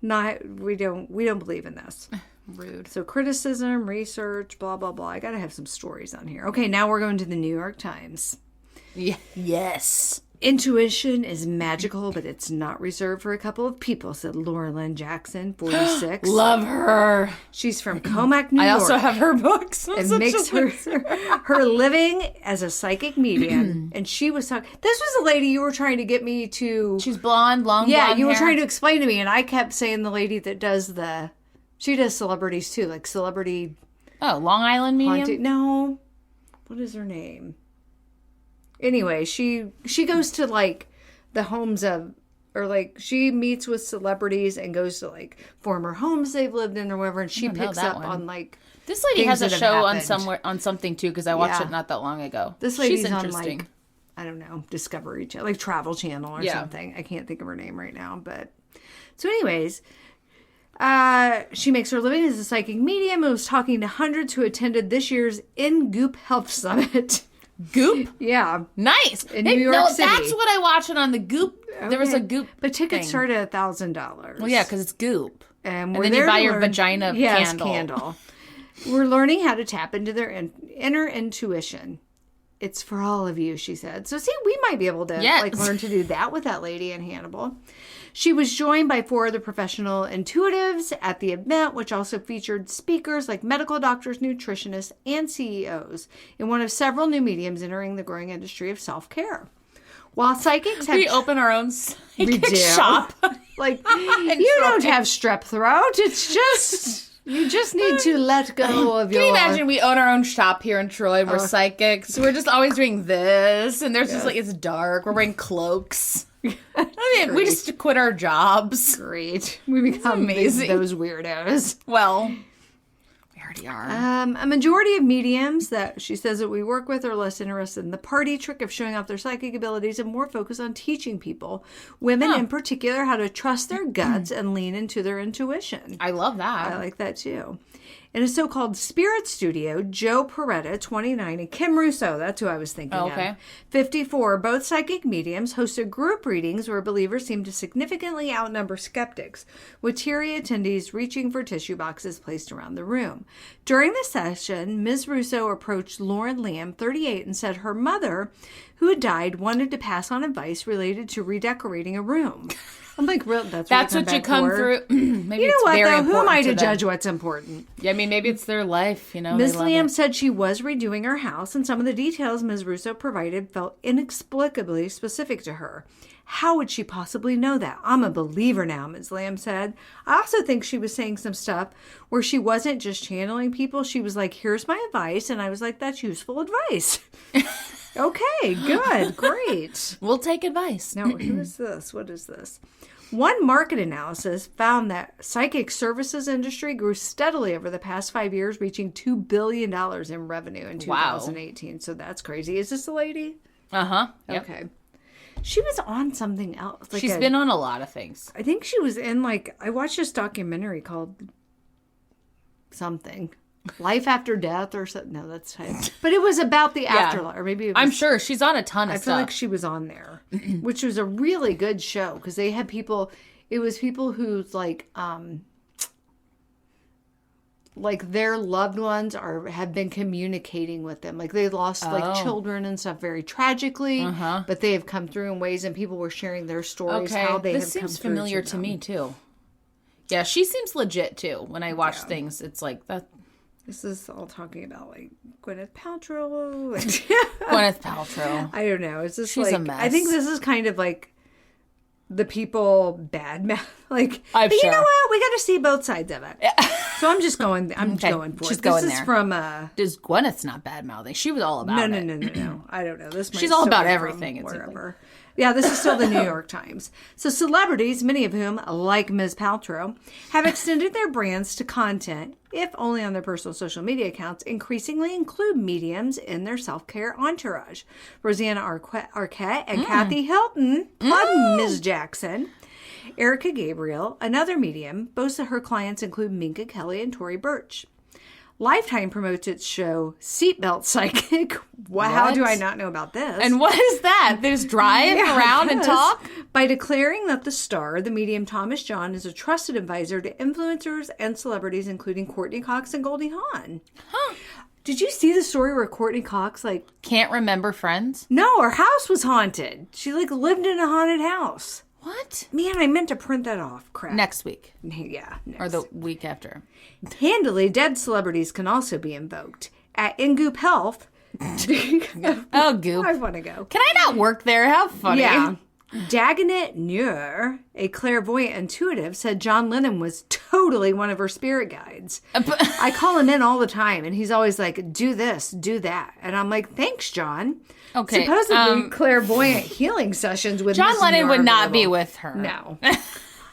not, we don't believe in this. Rude. So criticism, research, blah, blah, blah. I got to have some stories on here. Okay, now we're going to the New York Times. Yeah. Yes. Intuition is magical, but it's not reserved for a couple of people, said Laura Lynn Jackson, 46. Love her. She's from Comac, New York. I also have her books. And makes her living as a psychic medium. And she was talking. This was a lady you were trying to get me to. She's blonde, long blonde Yeah, you were hair. trying to explain to me, and I kept saying the lady that does she does celebrities too, like celebrity. Oh, Long Island medium? Haunted. No. What is her name? Anyway, she goes to like the homes of, or like she meets with celebrities and goes to like former homes they've lived in or whatever, and she picks up on like this lady has a that have show happened. on something too, because I watched it not that long ago. This lady's She's on interesting. like, I don't know, Discovery Channel, like Travel Channel or something. I can't think of her name right now, but so anyways, she makes her living as a psychic medium and was talking to hundreds who attended this year's In Goop Health Summit. Goop? Yeah. Nice. In New York City. That's what I watched it on the Goop. Okay. There was a Goop But tickets thing. started at $1,000. Well, yeah, because it's Goop. And then you buy your vagina candle. We're learning how to tap into their inner intuition. It's for all of you, she said. So see, we might be able to learn to do that with that lady in Hannibal. She was joined by 4 other professional intuitives at the event, which also featured speakers like medical doctors, nutritionists, and CEOs in one of several new mediums entering the growing industry of self-care. While psychics have... We open our own psychic shop. Like, you don't have strep throat. It's just... You just need to let go of your... Can you imagine we own our own shop here in Troy? We're psychics. We're just always doing this. And there's just like, it's dark. We're wearing cloaks. I mean, we just quit our jobs. Great. We become those weirdos. Well, we already are. A majority of mediums that she says that we work with are less interested in the party trick of showing off their psychic abilities and more focused on teaching people, women in particular, how to trust their guts and lean into their intuition. I love that. I like that too. In a so-called spirit studio, Joe Peretta, 29, and Kim Russo, that's who I was thinking of, 54, both psychic mediums, hosted group readings where believers seemed to significantly outnumber skeptics, with teary attendees reaching for tissue boxes placed around the room. During the session, Ms. Russo approached Lauren Lamb, 38, and said her mother, who had died, wanted to pass on advice related to redecorating a room. I'm like, real. That's what you come through. Maybe you know what, though? Who am I to judge what's important? Yeah, I mean, maybe it's their life, you know. Ms. Lamb said she was redoing her house, and some of the details Ms. Russo provided felt inexplicably specific to her. How would she possibly know that? I'm a believer now, Ms. Lamb said. I also think she was saying some stuff where she wasn't just channeling people. She was like, here's my advice. And I was like, that's useful advice. Okay, good, great. We'll take advice. Now, who is this? What is this? One market analysis found that psychic services industry grew steadily over the past 5 years, reaching $2 billion in revenue in 2018. So that's crazy. Is this a lady? Uh-huh. Yep. Okay. She was on something else. She's been on a lot of things. I think she was in I watched this documentary called something. Life After Death or something. No, that's but it was about the afterlife. Or maybe it was, I'm sure she's on a ton of stuff. I feel like she was on there, which was a really good show because they had people. It was people who's their loved ones have been communicating with them. Like they lost children and stuff very tragically, but they have come through in ways, and people were sharing their stories. How they have come through. This seems familiar to me too. Yeah, she seems legit too. When I watch things, it's like that. This is all talking about Gwyneth Paltrow. Gwyneth Paltrow. I don't know. It's just she's a mess. I think this is kind of the people bad mouth. I'm but sure. You know what? We got to see both sides of it. So I'm just going. I'm going for she's it. Going this there. is from. Gwyneth's not bad mouthing. She was all about it. No. I don't know. This. She's all about everything. It's wherever. Yeah, this is still the New York Times. So celebrities, many of whom, like Ms. Paltrow, have extended their brands to content, if only on their personal social media accounts, increasingly include mediums in their self-care entourage. Rosanna Arquette and Kathy Hilton, plug Ms. Jackson. Erica Gabriel, another medium, boasts that her clients include Minka Kelly and Tory Burch. Lifetime promotes its show Seatbelt Psychic. Wow, how do I not know about this? And what is that? They just drive around and talk? By declaring that the star, the medium Thomas John, is a trusted advisor to influencers and celebrities, including Courtney Cox and Goldie Hawn. Huh. Did you see the story where Courtney Cox, can't remember Friends? No, her house was haunted. She, lived in a haunted house. What? Man, I meant to print that off. Crap. Next week. Yeah. Or the week after. Handily, dead celebrities can also be invoked. At InGoop Health. Oh, Goop. I want to go. Can I not work there? How funny. Yeah. Dagonet Muir, a clairvoyant intuitive, said John Lennon was totally one of her spirit guides. I call him in all the time, and he's always like, do this, do that. And I'm like, thanks, John. Okay. Supposedly, clairvoyant healing sessions with John Ms. Lennon Muir would not available. be with her. No.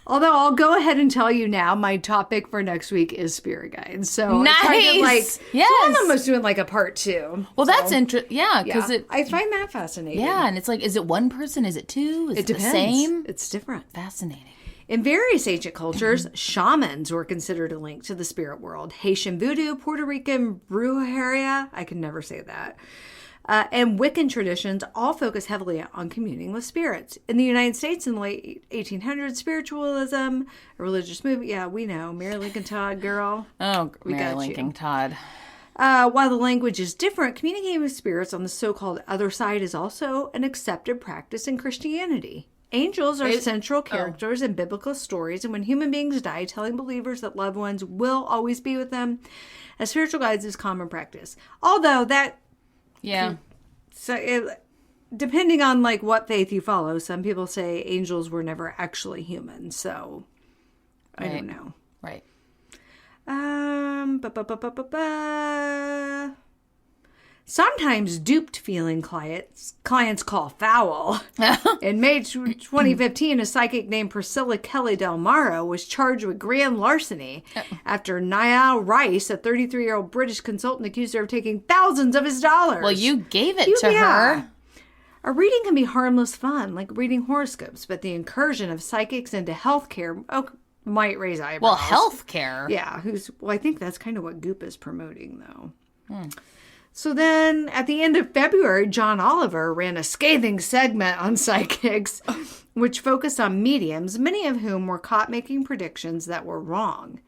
Although I'll go ahead and tell you now, my topic for next week is spirit guides. So nice. Yes. So I'm almost doing a part 2. Well, that's interesting. Yeah, because I find that fascinating. Yeah, and it's is it one person? Is it two? Is it depends. The same? It's different. Fascinating. In various ancient cultures, shamans were considered a link to the spirit world. Haitian voodoo, Puerto Rican brujeria, I can never say that, and Wiccan traditions all focus heavily on communing with spirits. In the United States in the late 1800s, spiritualism, a religious movement, yeah, we know, Mary Lincoln Todd, girl. Oh, Mary Lincoln Todd. While the language is different, communicating with spirits on the so-called other side is also an accepted practice in Christianity. Angels are central characters in biblical stories, and when human beings die, telling believers that loved ones will always be with them as spiritual guides is common practice. Although that... Yeah. So depending on what faith you follow, some people say angels were never actually human. So I don't know. Right. Sometimes duped feeling clients call foul. In May 2015, a psychic named Priscilla Kelly Del Maro was charged with grand larceny after Niall Rice, a 33-year-old British consultant, accused her of taking thousands of his dollars. Well, you gave it to her. A reading can be harmless fun, like reading horoscopes, but the incursion of psychics into healthcare might raise eyebrows. Well, healthcare. Yeah, I think that's kind of what Goop is promoting, though. So then, at the end of February, John Oliver ran a scathing segment on psychics, which focused on mediums, many of whom were caught making predictions that were wrong.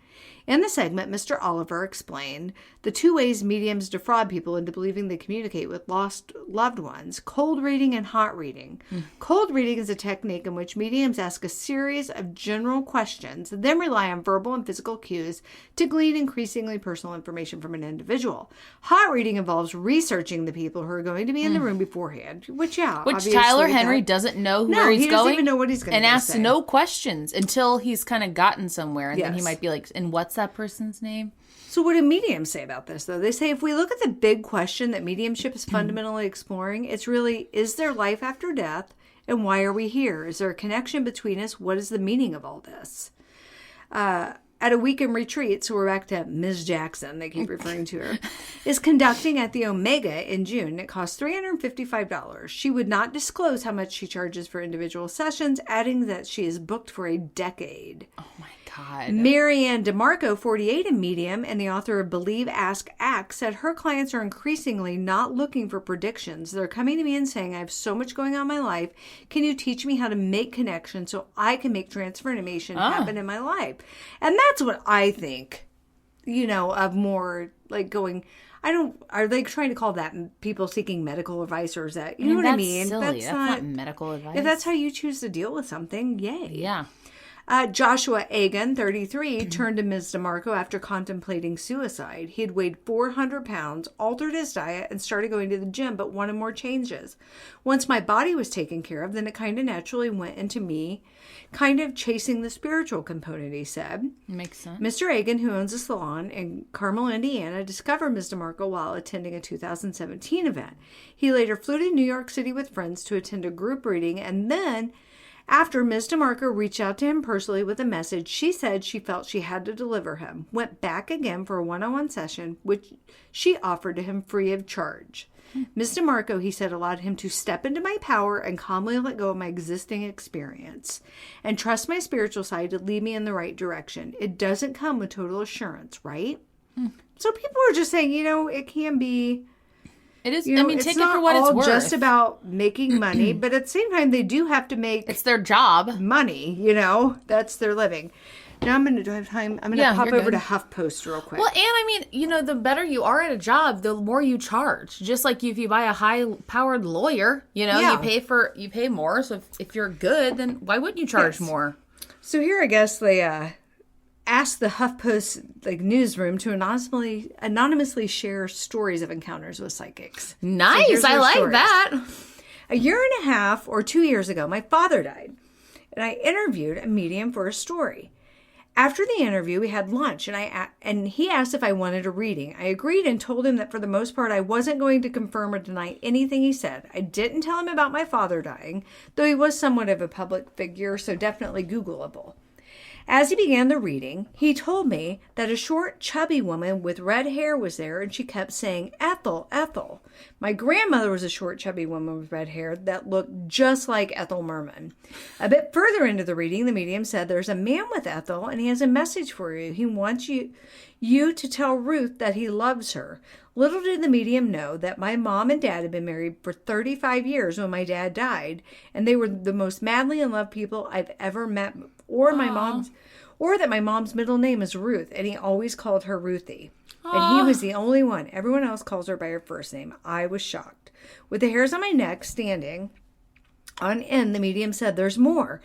In the segment, Mr. Oliver explained the 2 ways mediums defraud people into believing they communicate with lost loved ones: cold reading and hot reading. Cold reading is a technique in which mediums ask a series of general questions, then rely on verbal and physical cues to glean increasingly personal information from an individual. Hot reading involves researching the people who are going to be in the room beforehand, which Tyler Henry doesn't know where he's going. He doesn't even know what he's going to say. And asks no questions until he's kind of gotten somewhere, and then he might be like, and what's that person's name? So what do mediums say about this, though? They say if we look at the big question that mediumship is fundamentally exploring, it's really, is there life after death? And why are we here? Is there a connection between us? What is the meaning of all this? at a weekend retreat, so we're back to Ms. Jackson, they keep referring to her, is conducting at the Omega in June. It costs $355. She would not disclose how much she charges for individual sessions, adding that she is booked for a decade. Oh my God. Marianne DeMarco, 48, a medium and the author of Believe, Ask, Act, said her clients are increasingly not looking for predictions. They're coming to me and saying, I have so much going on in my life. Can you teach me how to make connections so I can make transformation happen in my life? And that's what I think, of more like going, are they trying to call that people seeking medical advice, or is that, you know what I mean? Silly. That's not medical advice. If that's how you choose to deal with something, yay. Yeah. Joshua Agan, 33, turned to Ms. DeMarco after contemplating suicide. He had weighed 400 pounds, altered his diet, and started going to the gym, but wanted more changes. Once my body was taken care of, then it kind of naturally went into me kind of chasing the spiritual component, he said. Makes sense. Mr. Agan, who owns a salon in Carmel, Indiana, discovered Ms. DeMarco while attending a 2017 event. He later flew to New York City with friends to attend a group reading, and then after Ms. DeMarco reached out to him personally with a message, she said she felt she had to deliver him, went back again for a one-on-one session, which she offered to him free of charge. Ms. DeMarco, he said, allowed him to step into my power and calmly let go of my existing experience and trust my spiritual side to lead me in the right direction. It doesn't come with total assurance, right? So people are just saying, it can be... It is. take it for what it's worth. Just about making money, but at the same time, they do have to make. It's their job. Money, that's their living. Now do I have time? I'm going to pop over to HuffPost real quick. Well, and the better you are at a job, the more you charge. Just like if you buy a high-powered lawyer, you pay more. So if you're good, then why wouldn't you charge more? So here, I guess they asked the HuffPost newsroom to anonymously share stories of encounters with psychics. Nice, I like stories. that. A year and a half or 2 years ago, my father died, and I interviewed a medium for a story. After the interview, we had lunch, and he asked if I wanted a reading. I agreed and told him that for the most part, I wasn't going to confirm or deny anything he said. I didn't tell him about my father dying, though he was somewhat of a public figure, so definitely Googleable. As he began the reading, he told me that a short, chubby woman with red hair was there, and she kept saying, Ethel, Ethel. My grandmother was a short, chubby woman with red hair that looked just like Ethel Merman. A bit further into the reading, the medium said, there's a man with Ethel, and he has a message for you. He wants you to tell Ruth that he loves her. Little did the medium know that my mom and dad had been married for 35 years when my dad died, and they were the most madly in love people I've ever met, or that my mom's middle name is Ruth, and he always called her Ruthie. And he was the only one. Everyone else calls her by her first name. I was shocked. With the hairs on my neck standing on end, the medium said, there's more.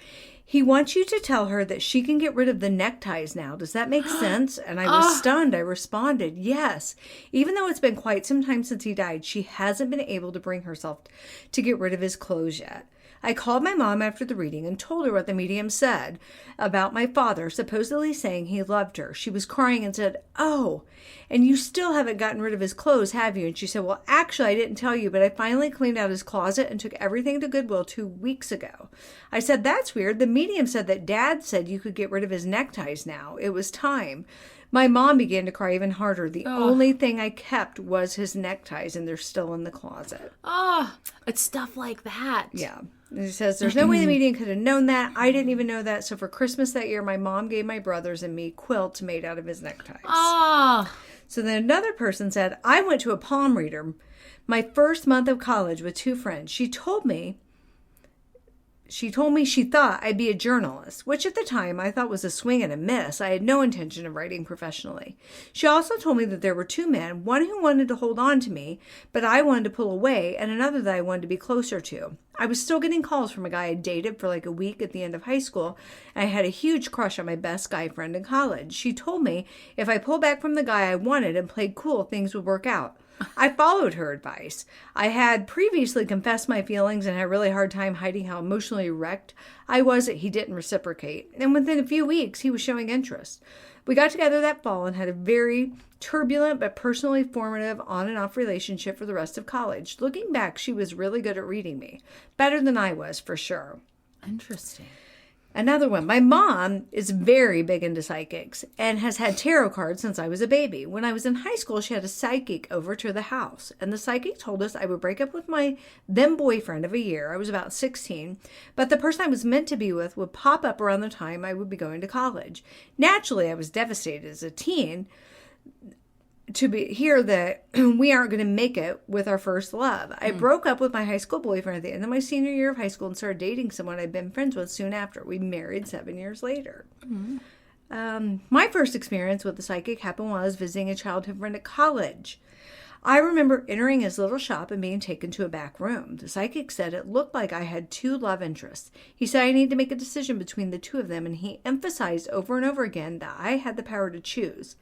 He wants you to tell her that she can get rid of the neckties now. Does that make sense? And I was stunned. I responded, yes. Even though it's been quite some time since he died, she hasn't been able to bring herself to get rid of his clothes yet. I called my mom after the reading and told her what the medium said about my father, supposedly saying he loved her. She was crying and said, oh, and you still haven't gotten rid of his clothes, have you? And she said, well, actually, I didn't tell you, but I finally cleaned out his closet and took everything to Goodwill 2 weeks ago. I said, that's weird. The medium said that Dad said you could get rid of his neckties now. It was time. My mom began to cry even harder. The only thing I kept was his neckties, and they're still in the closet. It's stuff like that. Yeah. And she says, there's no way the medium could have known that. I didn't even know that. So for Christmas that year, my mom gave my brothers and me quilts made out of his neckties. So then another person said, I went to a palm reader my first month of college with 2 friends. She told me she thought I'd be a journalist, which at the time I thought was a swing and a miss. I had no intention of writing professionally. She also told me that there were 2 men, one who wanted to hold on to me, but I wanted to pull away, and another that I wanted to be closer to. I was still getting calls from a guy I dated for like a week at the end of high school, and I had a huge crush on my best guy friend in college. She told me if I pulled back from the guy I wanted and played cool, things would work out. I followed her advice. I had previously confessed my feelings and had a really hard time hiding how emotionally wrecked I was that he didn't reciprocate. And within a few weeks, he was showing interest. We got together that fall and had a very turbulent but personally formative on and off relationship for the rest of college. Looking back, she was really good at reading me. Better than I was, for sure. Interesting. Another one. My mom is very big into psychics and has had tarot cards since I was a baby. When I was in high school, she had a psychic over to the house. And the psychic told us I would break up with my then boyfriend of a year. I was about 16. But the person I was meant to be with would pop up around the time I would be going to college. Naturally, I was devastated as a teen to hear that we aren't going to make it with our first love. I broke up with my high school boyfriend at the end of my senior year of high school and started dating someone I'd been friends with soon after. We married 7 years later. My first experience with the psychic happened while I was visiting a childhood friend at college. I remember entering his little shop and being taken to a back room. The psychic said it looked like I had 2 love interests. He said I need to make a decision between the 2 of them, and he emphasized over and over again that I had the power to choose.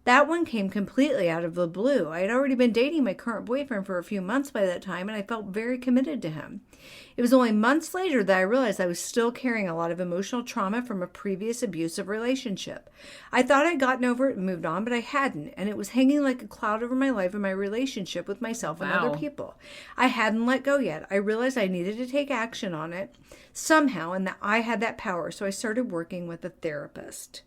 That one came completely out of the blue. I had already been dating my current boyfriend for a few months by that time, and I felt very committed to him. It was only months later that I realized I was still carrying a lot of emotional trauma from a previous abusive relationship. I thought I'd gotten over it and moved on, but I hadn't, and it was hanging like a cloud over my life and my relationship with myself and other people. I hadn't let go yet. I realized I needed to take action on it somehow, and that I had that power, so I started working with a therapist.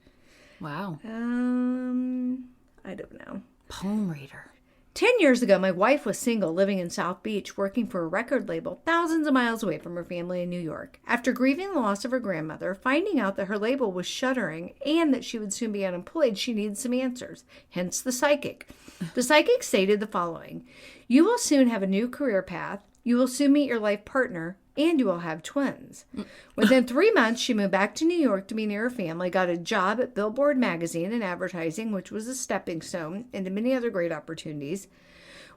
Wow. I don't know. Poem reader. 10 years ago, my wife was single, living in South Beach, working for a record label thousands of miles away from her family in New York. After grieving the loss of her grandmother, finding out that her label was shuttering, and that she would soon be unemployed, she needed some answers. Hence the psychic. The psychic stated the following: "You will soon have a new career path. You will soon meet your life partner, and you will have twins." Within 3 months, she moved back to New York to be near her family, got a job at Billboard magazine in advertising, which was a stepping stone into many other great opportunities.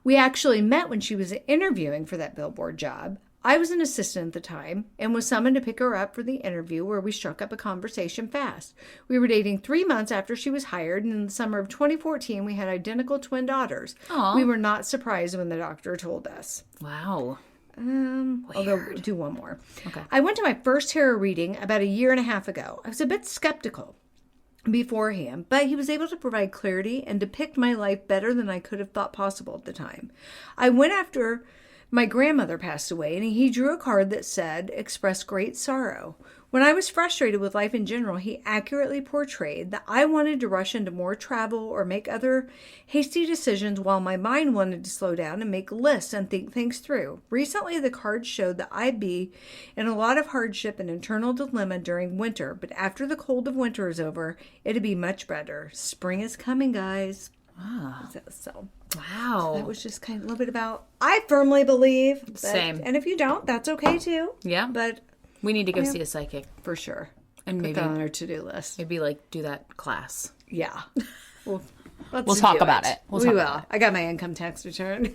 We actually met when she was interviewing for that Billboard job. I was an assistant at the time and was summoned to pick her up for the interview, where we struck up a conversation fast. We were dating 3 months after she was hired, and in the summer of 2014, we had identical twin daughters. Aww. We were not surprised when the doctor told us. Wow. I'll go do one more. Okay. I went to my first tarot reading about a year and a half ago. I was a bit skeptical beforehand, but he was able to provide clarity and depict my life better than I could have thought possible at the time. I went after my grandmother passed away, and he drew a card that said, "Express great sorrow." When I was frustrated with life in general, he accurately portrayed that I wanted to rush into more travel or make other hasty decisions, while my mind wanted to slow down and make lists and think things through. Recently, the cards showed that I'd be in a lot of hardship and internal dilemma during winter, but after the cold of winter is over, it'd be much better. Spring is coming, guys. Ah. So Wow. that was just kind of a little bit about, I firmly believe that, Same. and if you don't, that's okay too. Yeah. But We need to go see a psychic. for sure. And Put maybe that on our to-do list. maybe like do that class. Yeah. Well, We'll talk about it. We will. I got my income tax return.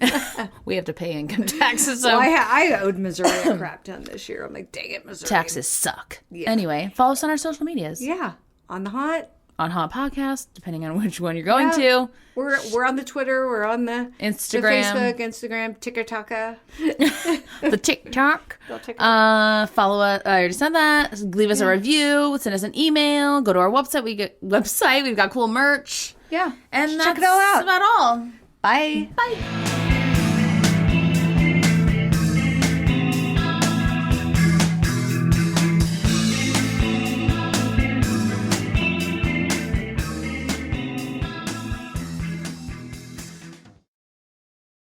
We have to pay income taxes, so Well, I owed Missouri a crap ton this year. I'm like, dang it, Missouri. taxes suck. Yeah. Anyway, follow us on our social medias. Yeah. On the hot. On Hot Podcast, depending on which one you're going Yeah. to. We're on the Twitter. We're on the Instagram. the Facebook, Instagram, TikTok. The TikTok. Go TikTok. Follow us. I already said that. Leave us a review. Send us an email. Go to our website. We've got cool merch. Yeah. And Check that's it all out. about all. Bye. Bye.